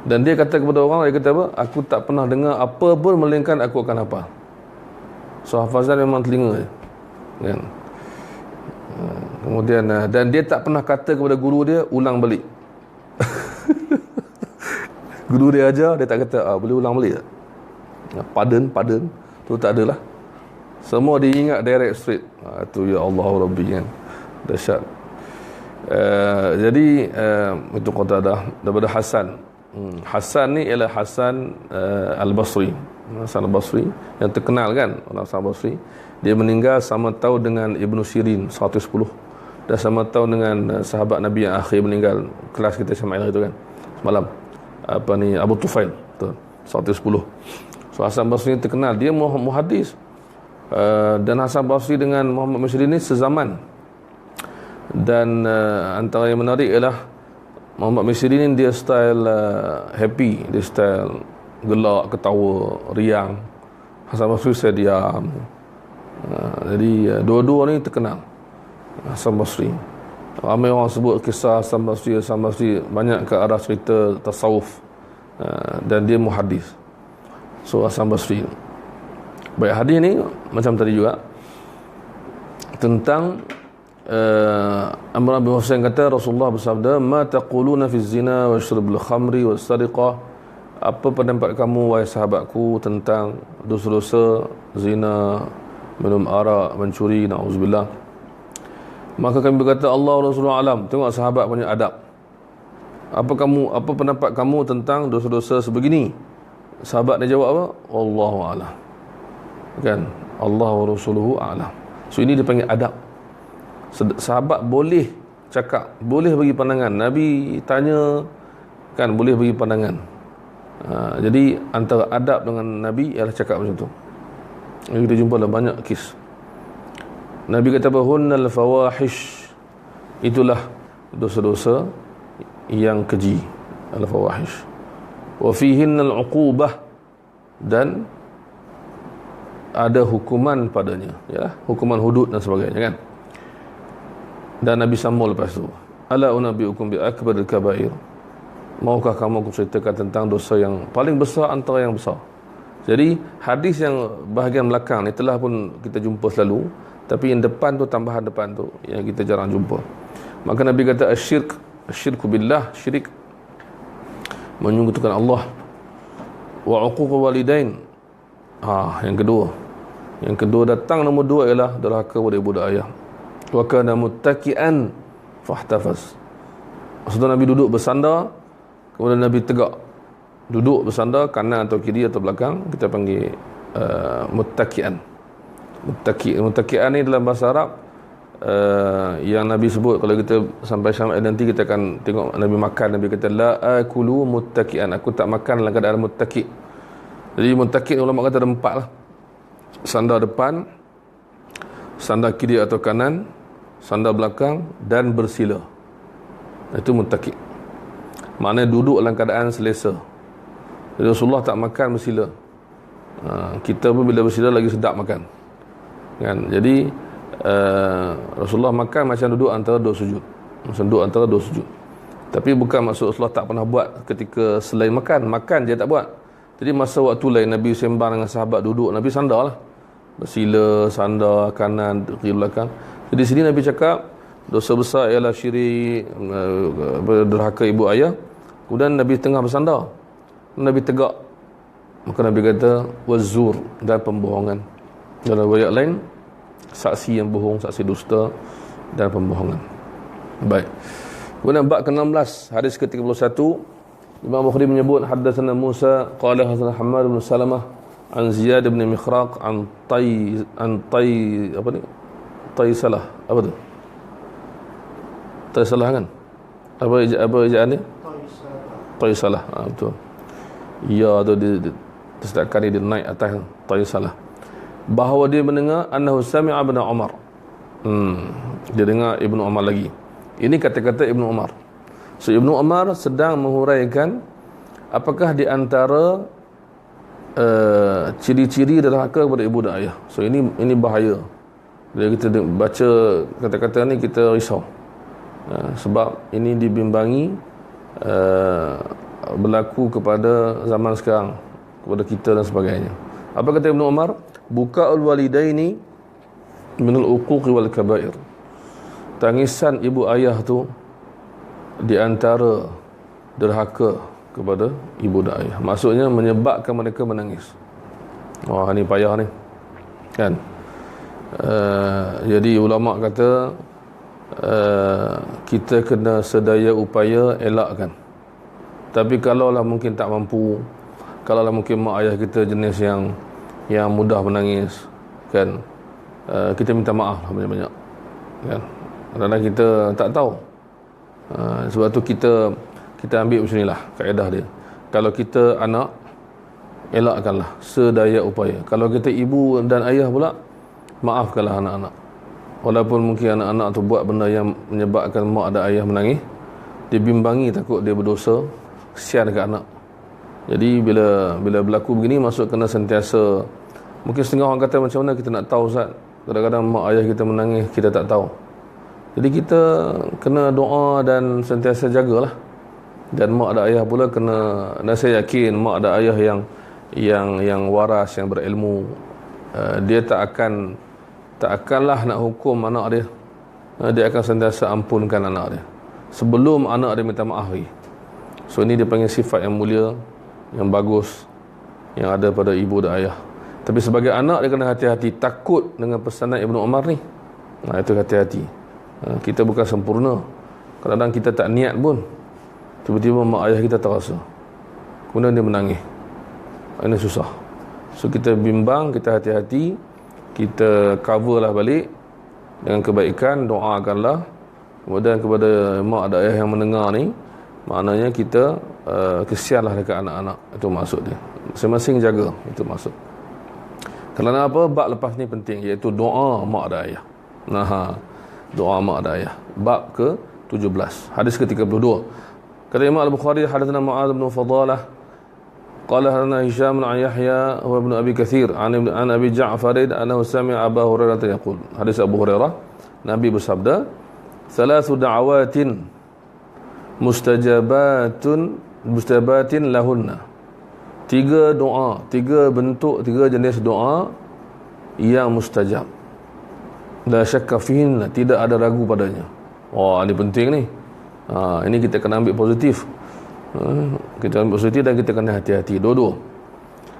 Dan dia kata kepada orang, dia kata apa? Aku tak pernah dengar apa pun melainkan aku akan hafal. So hafazan memang telinga je kan. Kemudian dan dia tak pernah kata kepada guru dia ulang balik. Guru dia ajar, dia tak kata boleh ulang balik tak? Pardon tu tak adalah. Semua dia ingat direct straight. Tu ya Allah Rabbi kan. Dahsyat. Jadi itu Qatadah daripada Hasan. Hasan ni ialah Hasan Al-Basri. Hasan Al-Basri yang terkenal kan, orang Hasan Al-Basri. Dia meninggal sama tahun dengan Ibnu Sirin 110, dan sama tahun dengan sahabat Nabi yang akhir meninggal, kelas kita Syama'il itu kan semalam, Abu Tufail tu 110. So Hasan Al-Basri ni terkenal, dia muhaddis. Dan Hasan Al-Basri dengan Muhammad Sirin ni sezaman. Dan antara yang menarik ialah Muhammad Sirin ni dia style happy, dia style gelak, ketawa, riang. Hasan Basri saya diam. Jadi dua-dua ni terkenal. Hasan Basri, ramai orang sebut kisah Hasan Basri banyak ke arah cerita tasawuf, dan dia muhaddis. So Hasan Basri. Baik, hadis ni macam tadi juga tentang Amr bin Husain kata, Rasulullah bersabda, ma taquluna fi zina wa syurbil khamri wa sariqah. Apa pendapat kamu wahai sahabatku tentang dosa-dosa zina, minum arak, mencuri, na'udzubillah, Maka kami berkata, Allah Rasulullah alam. Tengok sahabat punya adab. Apa pendapat kamu tentang dosa-dosa sebegini? Sahabat dia jawab apa? Allahu a'lam. Kan? Allah wa rasuluhu a'lam. So ini dia panggil adab. Sahabat boleh cakap, boleh bagi pandangan. Nabi tanya, kan, boleh bagi pandangan. Jadi antara adab dengan Nabi ialah cakap macam tu. Kita jumpa dalam banyak kes. Nabi kata bahunnal fawahish, itulah dosa-dosa yang keji, al fawahish. Wa fihinnal uqubah, dan ada hukuman padanya, ya, hukuman hudud dan sebagainya, kan. Dan Nabi sambung lepas tu, ala unabbiukum bi akbaril kabair, maukah kamu aku ceritakan tentang dosa yang paling besar antara yang besar. Jadi hadis yang bahagian belakang ni telah pun kita jumpa selalu, tapi yang depan tu, tambahan depan tu yang kita jarang jumpa. Maka Nabi kata asyirku billah, syirik menyekutukan Allah, wa uququl walidain. Yang kedua datang nombor 2 ialah derhaka pada ibu dan ayah. Wa kana muttaki'an fahtafaz. Maksudnya Nabi duduk bersandar, kemudian Nabi tegak. Duduk bersandar, kanan atau kiri atau belakang, kita panggil muttaki'an. Muttaki'an ni dalam bahasa Arab yang Nabi sebut, kalau kita sampai Syama'il nanti kita akan tengok Nabi makan. Nabi kata la akulu muttaki'an, aku tak makan dalam keadaan muttaki'. Jadi muttaki' ulama kata ada 4 lah. Sandar depan, sandar kiri atau kanan, sandar belakang, dan bersila. Itu muttaki'. Maknanya duduk dalam keadaan selesa. Jadi Rasulullah tak makan bersila. Kita pun bila bersila lagi sedap makan, kan. Jadi Rasulullah makan macam duduk antara 2 sujud. Macam duduk antara 2 sujud. Tapi bukan maksud Rasulullah tak pernah buat ketika selain makan. Makan dia tak buat. Jadi masa waktu lain Nabi sembang dengan sahabat duduk, Nabi sandar lah. Bersila, sandar, kanan, kiri, belakang. Jadi sini Nabi cakap dosa besar ialah syirik, derhaka ibu ayah. Kemudian Nabi tengah bersandar, Nabi tegak. Maka Nabi kata wazur, dan pembohongan. Dalam riwayat lain, saksi yang bohong, saksi dusta, dan pembohongan. Baik. Kemudian bab ke-16, hadis ke-31, Imam Bukhari menyebut haddatsana Musa qala haddatsana Hammad bin Salamah an Ziyad bin Mikhraq an Salah. Apa tu? Salah kan? Apa ejaan dia? Salah. Betul. Ya, tu dia setakat dia naik atas Salah. Bahawa dia mendengar annahu sami'a ibn Umar. Dia dengar Ibnu Umar lagi. Ini kata-kata Ibnu Umar. So Ibnu Umar sedang menghuraikan apakah di antara ciri-ciri derhaka kepada ibu dan ayah. So ini bahaya. Bila kita baca kata-kata ni kita risau. Sebab ini dibimbangi berlaku kepada zaman sekarang, kepada kita dan sebagainya. Apa kata Ibnu Umar? Buka'ul walidaini minal uquqi wal kabair. Tangisan ibu ayah tu di antara derhaka kepada ibu dan ayah. Maksudnya menyebabkan mereka menangis. Wah, ni payah ni, kan. Jadi ulama kata kita kena sedaya upaya elakkan. Tapi kalaulah mungkin tak mampu, kalaulah mungkin mak ayah kita jenis yang mudah menangis, kan, kita minta maaf lah banyak-banyak, kan. Kadang-kadang kita tak tahu. Sebab tu kita ambil macam inilah kaedah dia. Kalau kita anak, elakkanlah sedaya upaya. Kalau kita ibu dan ayah pula, maafkanlah anak-anak. Walaupun mungkin anak-anak tu buat benda yang menyebabkan mak dan ayah menangis, dia bimbangi takut dia berdosa, kesian dekat anak. Jadi bila berlaku begini, maksud kena sentiasa. Mungkin setengah orang kata macam mana kita nak tahu, Ustaz? Kadang-kadang mak ayah kita menangis, kita tak tahu. Jadi kita kena doa dan sentiasa jagalah. Dan mak dan ayah pula kena, dan saya yakin mak dan ayah yang waras, yang berilmu, dia tak akanlah nak hukum anak dia. Dia akan sentiasa ampunkan anak dia sebelum anak dia minta maaf lagi. So ini dia panggil sifat yang mulia, yang bagus, yang ada pada ibu dan ayah. Tapi sebagai anak dia kena hati-hati, takut dengan pesanan Ibnu Umar ni. Itu hati-hati. Kita bukan sempurna. Kadang-kadang kita tak niat pun, tiba-tiba mak ayah kita terasa, kemudian dia menangis. Ini susah. So kita bimbang, kita hati-hati, kita cover lah balik dengan kebaikan, doakanlah. Kemudian kepada mak dan ayah yang mendengar ni, maknanya kita kesianlah dekat anak-anak. Itu maksud dia. Masing-masing jaga, itu maksud. Kerana apa? Bab lepas ni penting, iaitu doa mak dan ayah. Doa mak dan ayah. Bab ke-17, hadis ke-32. Kata Imam Al-Bukhari, hadatsana Mu'adz bin Fadalah qala hadatsana Hisham an Yahya wa ibn Abi Katsir an Abi Ja'far annahu sami'a Abu Hurairah yaqul. Hadis Abu Hurairah, Nabi bersabda, "Thalathu da'awatin mustajabatin lahunna." 3 doa, 3 bentuk, 3 jenis doa yang mustajab. La syakka fihinna, tidak ada ragu padanya. Wah, ini penting ni. Ini kita kena ambil positif. Kita ambil positif dan kita kena hati-hati dua-dua.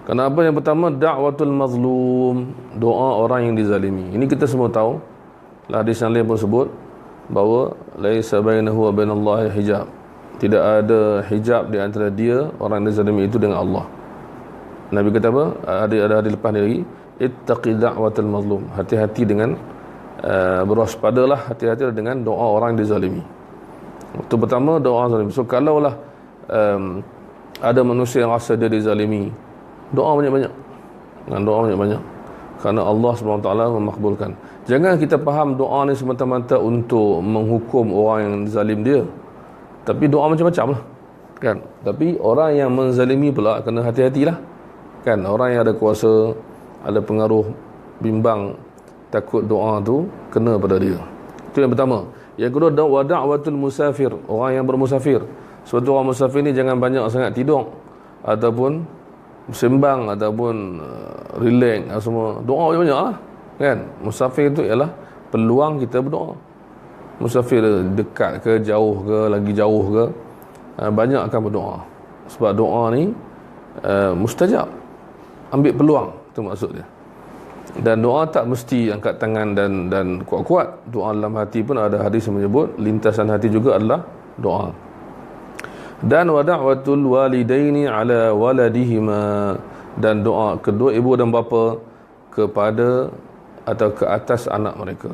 Kenapa? Yang pertama, da'watul mazlum, doa orang yang dizalimi. Ini kita semua tahu. Hadis yang lain pun sebut bahawa laisa bainahu wa bainallahi hijab. Tidak ada hijab di antara dia, orang yang dizalimi itu, dengan Allah. Nabi kata apa? Ada lepas ni lagi, ittaqi da'watul mazlum. Hati-hati dengan berwaspadalah, hati-hati dengan doa orang yang dizalimi. Itu pertama, doa zalim. So kalaulah ada manusia yang rasa dia dizalimi, doa banyak-banyak. Doa banyak-banyak. Kerana Allah SWT memakbulkan. Jangan kita faham doa ni semata-mata untuk menghukum orang yang zalim dia. Tapi doa macam-macam lah, kan? Tapi orang yang menzalimi pula kena hati-hatilah, kan? Orang yang ada kuasa, ada pengaruh, bimbang, takut doa tu kena pada dia. Itu yang pertama. Yang kedua, da'watul musafir, orang yang bermusafir. Sebab tu orang musafir ni jangan banyak sangat tidur ataupun sembang ataupun relax semua. Doa banyak-banyak lah, kan? Musafir tu ialah peluang kita berdoa. Musafir dekat ke, jauh ke, lagi jauh ke, banyak akan berdoa. Sebab doa ni mustajab. Ambil peluang, itu maksud dia. Dan doa tak mesti angkat tangan dan kuat-kuat. Doa dalam hati pun ada hadis yang menyebut lintasan hati juga adalah doa. Dan wada'watul walidaini ala waladihima, dan doa kedua ibu dan bapa kepada atau ke atas anak mereka.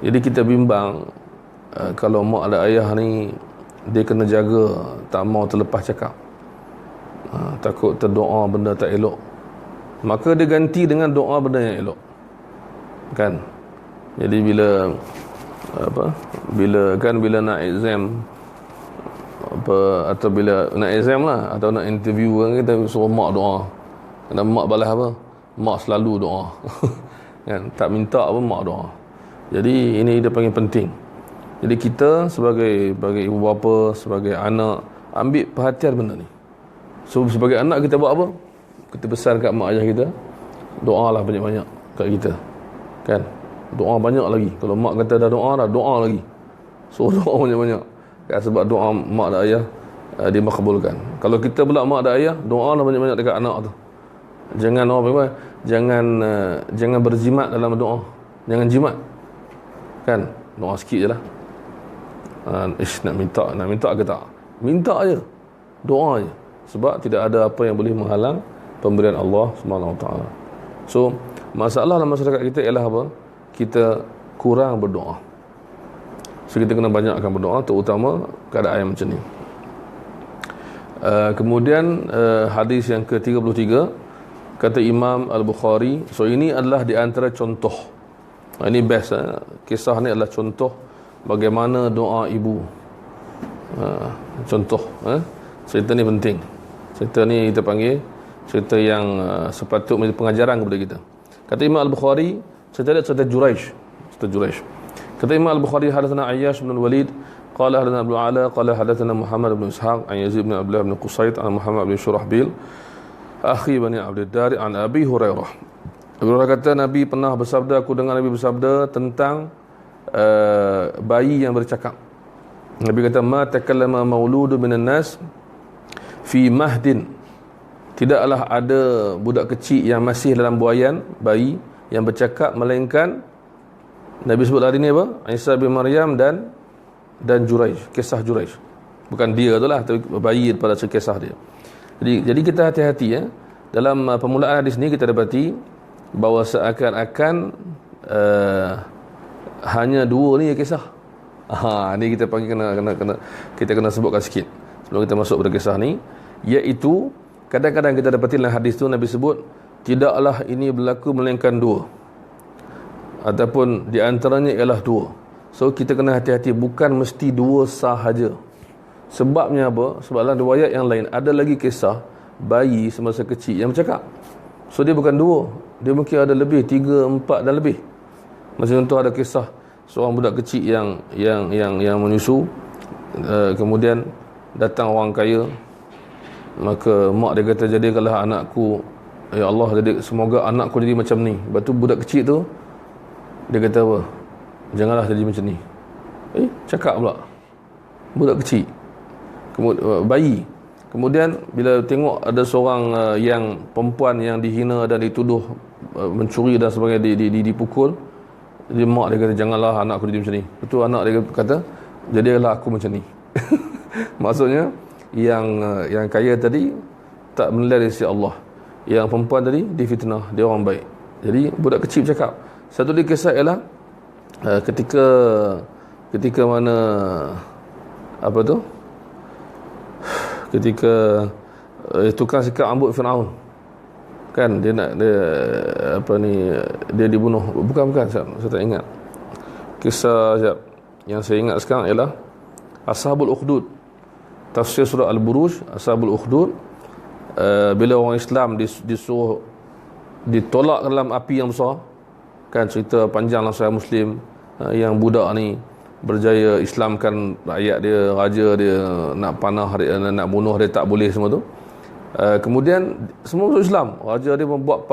Jadi kita bimbang, kalau mak dan ayah ni dia kena jaga, tak mau terlepas cakap, takut terdoa benda tak elok, maka dia ganti dengan doa benda yang elok, kan? Jadi bila bila nak exam atau bila nak exam lah, atau nak interview kan, kita suruh mak doa. Dan mak balas apa? Mak selalu doa. Kan? Tak minta apa, mak doa. Jadi ini dia paling penting. Jadi kita sebagai ibu bapa, sebagai anak, ambil perhatian benda ni. So sebagai anak kita buat apa? Kita pesan kat mak ayah kita, doalah banyak-banyak kat kita, kan? Doa banyak lagi. Kalau mak kata dah doa lagi. So doa banyak-banyak, kan? Sebab doa mak dan ayah dimakbulkan. Kalau kita pula mak dan ayah, doalah banyak-banyak dekat anak tu. Jangan jangan berjimat dalam doa. Jangan jimat, kan? Doa sikit je lah. Nak minta ke tak? Minta je, doa je. Sebab tidak ada apa yang boleh menghalang pemberian Allah SWT. So masalah dalam masyarakat kita ialah apa? Kita kurang berdoa. So kita kena banyakkan berdoa, terutama keadaan yang macam ni. Kemudian hadis yang ke-33, kata Imam Al-Bukhari. So ini adalah di antara contoh, ini best, kisah ni adalah contoh bagaimana doa ibu. Contoh, cerita ni penting. Cerita ni kita panggil cerita yang sepatut menjadi pengajaran kepada kita. Kata Imam Al-Bukhari, cerita Juraish. Kata Imam Al-Bukhari, hadatsana Ayyash bin Walid qala hadatsana Abu Ala qala hadatsana Muhammad bin Ishaq an Yazid bin Abdullah bin Qusayt an Muhammad bin Shurahbil akhi bani Abdul Dari an Abi Hurairah. Abu Hurairah kata, Nabi pernah bersabda, aku dengar Nabi bersabda tentang bayi yang bercakap. Nabi kata, ma takallama mauludu minan nas fi mahdin, tidaklah ada budak kecil yang masih dalam buaian, bayi yang bercakap, melainkan Nabi sebut hari ni apa? Isa bin Maryam dan Juraij, kisah Juraij. Bukan dia tu lah, tapi bayi pada kisah dia. Jadi kita hati-hati ya. Dalam permulaan hadis ni kita dapati bahawa seakan-akan hanya dua ni kisah. Ni kita panggil kita kena sebutkan sikit sebelum kita masuk pada kisah ni, iaitu kadang-kadang kita dapati dalam hadis tu Nabi sebut tidaklah ini berlaku melainkan dua, ataupun di antaranya ialah dua. So kita kena hati-hati, bukan mesti dua sahaja. Sebabnya apa? Sebab dalam riwayat yang lain ada lagi kisah bayi semasa kecil yang bercakap. So dia bukan dua, dia mungkin ada lebih, 3, 4 dan lebih. Macam contoh ada kisah seorang budak kecil yang menyusu, kemudian datang orang kaya, maka mak dia kata, jadikanlah anakku ya Allah, jadi semoga anakku jadi macam ni. Lepas tu budak kecil tu dia kata apa? Janganlah jadi macam ni. Cakap pula budak kecil, bayi. Kemudian bila tengok ada seorang yang perempuan yang dihina dan dituduh mencuri dan sebagainya, dipukul, dia mak dia kata janganlah anakku jadi macam ni. Betul, anak dia kata jadilah aku macam ni. Maksudnya yang kaya tadi tak menilai dari sisi Allah, yang perempuan tadi difitnah, dia orang baik. Jadi budak kecil bercakap. Satu lagi kisah ialah ketika mana apa tu, ketika tukang sikat rambut Firaun kan, dia dibunuh. Bukan saya tak ingat kisah yang saya ingat sekarang ialah Ashabul Ukhdud, tafsir surah Al-Buruj. Ashabul Ukhdud, bila orang Islam disuruh ditolak dalam api yang besar kan, cerita panjang dalam Sahih Muslim, yang budak ni berjaya Islamkan rakyat dia, raja dia nak panah dia, nak bunuh dia tak boleh semua tu. Kemudian semua masuk Islam. Raja dia membuat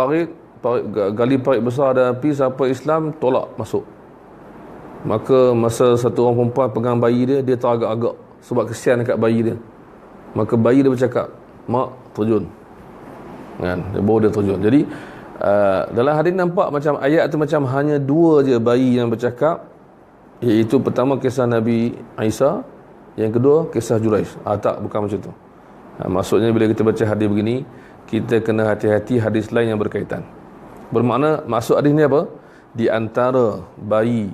gali parit besar dan api, siapa Islam tolak masuk. Maka masa satu orang perempuan pegang bayi dia teragak-agak sebab kesian dekat bayi dia. Maka bayi dia bercakap, mak, terjun kan, baru dia terjun. Jadi dalam hadis nampak macam ayat tu macam hanya dua je bayi yang bercakap, iaitu pertama kisah Nabi Isa, yang kedua kisah Juraij. Tak, bukan macam tu. Maksudnya bila kita baca hadis begini, kita kena hati-hati hadis lain yang berkaitan. Bermakna maksud hadis ni apa? Di antara bayi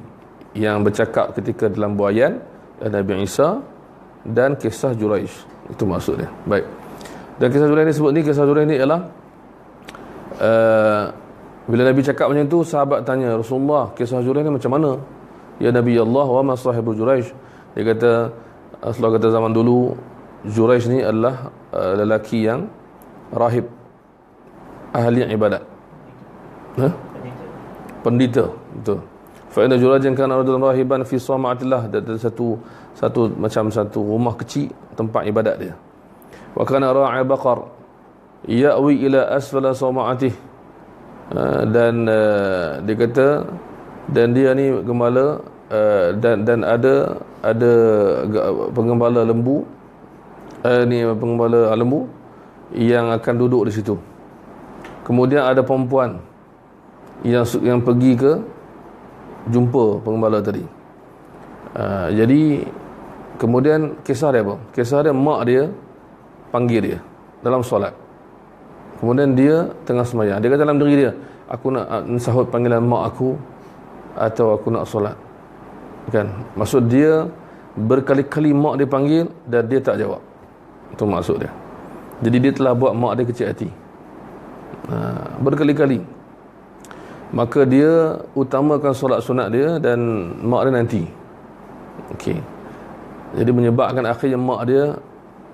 yang bercakap ketika dalam buaian Nabi Isa dan kisah Juraij, itu maksud dia. Baik. Dan kisah Juraij ni sebut ni, kisah Juraij ni ialah bila Nabi cakap macam tu, sahabat tanya Rasulullah, kisah Juraij ni macam mana? Ya Nabi Allah, wa ma sahibu Juraij. Dia kata, Rasulullah kata zaman dulu Juraij ni adalah lelaki yang rahib, ahli ibadat, pendeta. Betul. Fa inna Juraijan kana rajulan rahiban fi sama'atillah. Ada satu rumah kecil tempat ibadat dia. Wa kana ra'i baqar ya'wi ila asfala sama'atih. Dan dia kata, dan dia ni gembala, dan ada penggembala lembu, penggembala lembu yang akan duduk di situ. Kemudian ada perempuan yang pergi ke jumpa penggembala tadi. Jadi kemudian kisah dia apa? Kisah dia, mak dia panggil dia dalam solat. Kemudian dia tengah sembahyang. Dia kata dalam diri dia, aku nak sahut panggilan mak aku, atau aku nak solat. Kan? Maksud dia berkali-kali mak dia panggil dan dia tak jawab. Itu maksud dia. Jadi dia telah buat mak dia kecil hati. Berkali-kali. Maka dia utamakan solat sunat dia dan mak dia nanti. Okey. Jadi menyebabkan akhirnya mak dia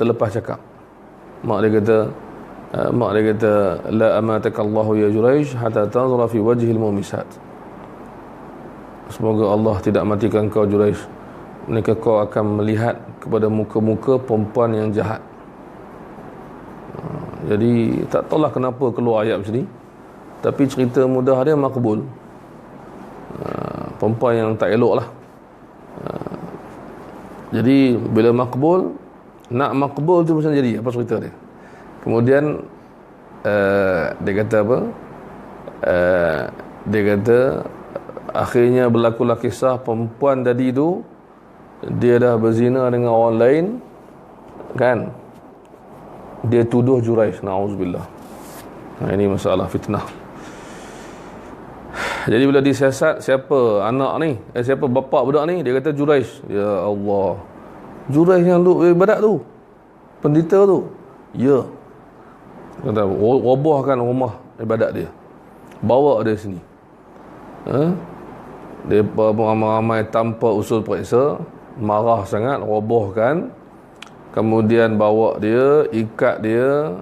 terlepas cakap. Mak dia kata la amatakallahu ya Juraij hatta tanzura fi wajhil mumisat. Semoga Allah tidak matikan kau Juraij, maka kau akan melihat kepada muka-muka perempuan yang jahat. Jadi tak tahulah kenapa keluar ayat macam ni, tapi cerita mudah dia makbul. Perempuan yang tak elok lah. Jadi bila makbul, nak makbul tu macam jadi apa cerita dia. Kemudian dia kata apa? Dia kata Akhirnya berlakulah kisah perempuan tadi tu, dia dah berzina dengan orang lain, kan? Dia tuduh Juraish, na'udzubillah. Ini masalah fitnah. Jadi bila disiasat, siapa anak ni, siapa bapa budak ni, dia kata Juraish. Ya Allah, Juraish yang duduk ibadat tu, pendeta tu. Ya, kata robohkan rumah ibadat dia, bawa dia sini. Mereka ramai-ramai tanpa usul periksa, marah sangat, robohkan. Kemudian bawa dia, ikat dia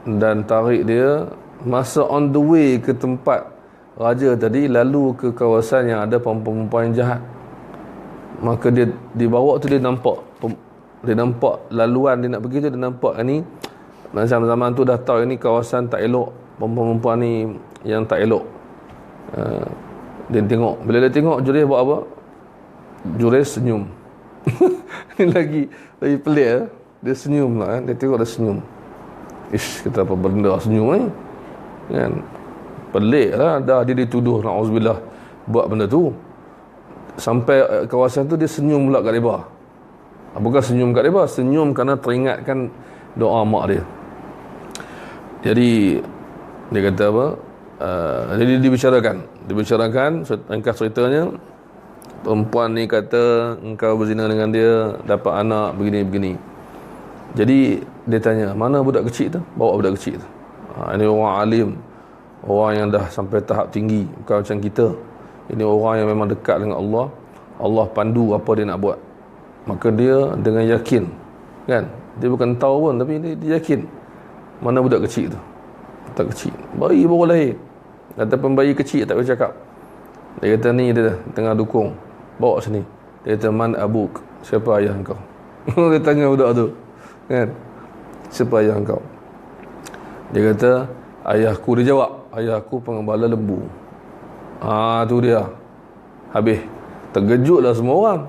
dan tarik dia. Masa on the way ke tempat raja tadi, lalu ke kawasan yang ada perempuan-perempuan yang jahat. Maka dia dibawa tu, dia nampak laluan dia nak pergi tu, dia nampak ni macam zaman tu dah tahu ini kawasan tak elok, perempuan-perempuan ni yang tak elok. Dia tengok, bila dia tengok Juraish buat apa? Juraish senyum. Ni lagi pelik. Dia senyum lah, dia tengok dia senyum. Ish, kita apa benda senyum ni, kan? Pelik lah. Dah dia dituduh, na'udzubillah, buat benda tu. Sampai kawasan tu dia senyum pula kat mereka. Bukan senyum kat mereka, senyum kerana teringatkan doa mak dia. Jadi dia kata apa, jadi dibicarakan ringkas ceritanya. Perempuan ni kata engkau berzina dengan dia, dapat anak begini-begini. Jadi dia tanya, mana budak kecil tu? Bawa budak kecil tu. Ini orang alim, orang yang dah sampai tahap tinggi, bukan macam kita. Ini orang yang memang dekat dengan Allah. Allah pandu apa dia nak buat. Maka dia dengan yakin, kan? Dia bukan tahu pun, tapi dia yakin. Mana budak kecil tu? Budak kecil, bayi baru lahir, ataupun bayi kecil tak boleh cakap. Dia kata ni, dia tengah dukung, bawa sini. Dia kata, man abuk, siapa ayah engkau? Dia tanya budak tu, kan? Siapa ayah engkau? Dia kata, ayahku. Dia jawab, ayahku pengembala lembu. Tu dia. Habis. Terkejutlah semua orang.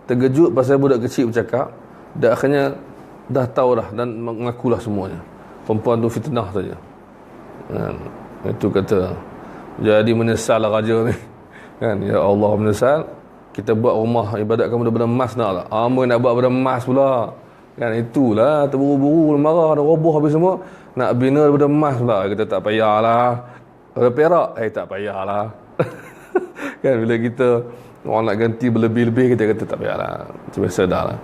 Terkejut pasal budak kecil bercakap. Dan akhirnya dah tahu dah dan mengakulah semuanya. Perempuan tu fitnah saja. Itu kata, jadi menyesal raja ni, kan? Ya Allah, menyesal. Kita buat rumah ibadat kamu daripada emas nak lah. Amoi nak buat daripada emas pula, kan? Itulah, terburu-buru, marah, dah roboh habis semua. Nak bina daripada emas pula. Kita tak payahlah. Daripada perak, tak payahlah. Kan, bila kita orang nak ganti berlebih-lebih, kita kata tak payahlah, biasa dah lah.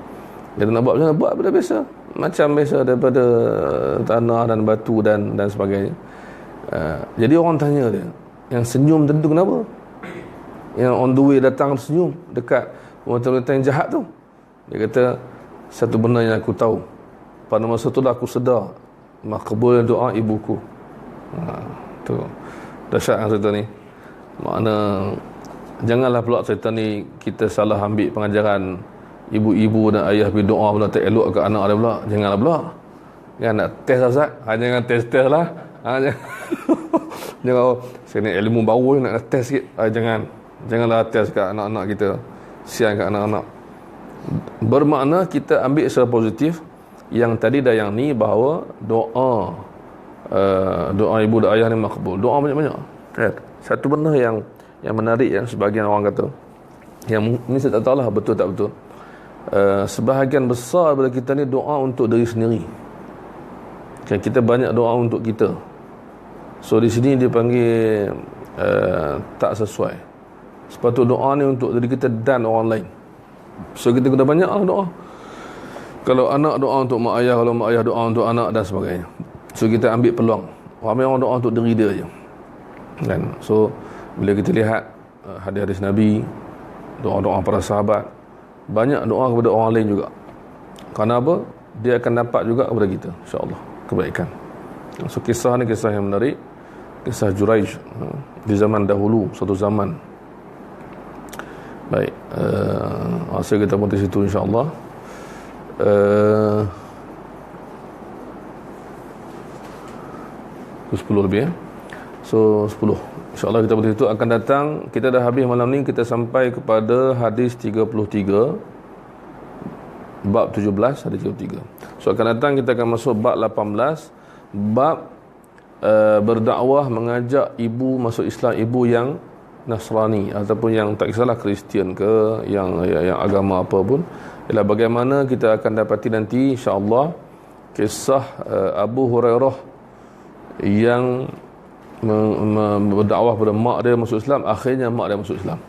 Kita nak buat macam mana? Buat daripada biasa, macam biasa, daripada tanah dan batu dan sebagainya. Jadi orang tanya dia, yang senyum tentu kenapa? Yang on the way datang senyum dekat wanita-wanita yang jahat tu. Dia kata, satu benda yang aku tahu, pada masa tu lah aku sedar makbul doa ibuku. Tu dahsyat cerita ni. Makna janganlah pula cerita ni kita salah ambil pengajaran ibu-ibu dan ayah berdoa pula tak elok ke anak dia pula. Janganlah pula, kan? Nak test Ustaz, jangan test lah. Jangan saya ni ilmu baru nak test sikit. Janganlah test kat anak-anak kita, sian kat anak-anak. Bermakna kita ambil secara positif yang tadi dan yang ni, bahawa doa ibu dan ayah ni makbul. Doa banyak-banyak, kan? Satu benda yang menarik, yang sebahagian orang kata, yang ni saya tak tahulah betul tak betul, sebahagian besar daripada kita ni doa untuk diri sendiri, kan? Kita banyak doa untuk kita. So di sini dia panggil tak sesuai. Sepatutnya doa ni untuk diri kita dan orang lain. So kita kena banyaklah doa. Kalau anak doa untuk mak ayah, kalau mak ayah doa untuk anak dan sebagainya. So kita ambil peluang. Ramai orang doa untuk diri dia je, kan? So bila kita lihat hadis-hadis Nabi, doa-doa para sahabat, banyak doa kepada orang lain juga. Kerana apa? Dia akan dapat juga kepada kita, insya-Allah, kebaikan. So kisah ni kisah yang menarik, kisah Juraish di zaman dahulu, suatu zaman. Baik, hasil kita pun di situ, insya-Allah. 10 lebih, So 10, InsyaAllah kita begitu akan datang. Kita dah habis malam ni, kita sampai kepada hadis 33, bab 17, hadis 33. So akan datang kita akan masuk bab 18, bab berdakwah, mengajak ibu masuk Islam, ibu yang Nasrani ataupun yang tak kisahlah Kristian ke, yang agama apa pun, ialah bagaimana kita akan dapati nanti insya-Allah kisah Abu Hurairah yang berdakwah pada mak dia masuk Islam, akhirnya mak dia masuk Islam.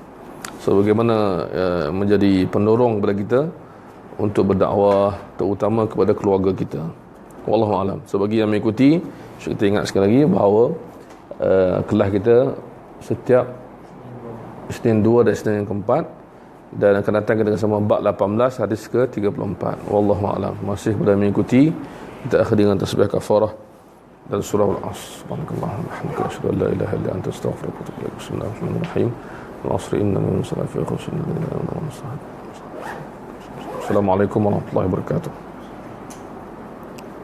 So bagaimana menjadi pendorong kepada kita untuk berdakwah, terutama kepada keluarga kita. Wallahu alam. So bagi yang mengikuti, kita ingat sekali lagi bahawa kelas kita setiap Isnin 2 dan Isnin yang keempat, dan akan datang kita sama bab 18 hadis ke-34. Wallahu alam. Masih pada mengikuti, kita akhir dengan tasbih kafarah dan surah Al-Asr. Subhanakallahumma wa bihamdika asyhadu an la ilaha illa anta astaghfiruka wa atubu ilaik. Bismillahirrahmanirrahim. Al-Asr innal insana lafi khusr illa alladhina amanu wa amilu salihati. Assalamualaikum warahmatullahi wabarakatuh.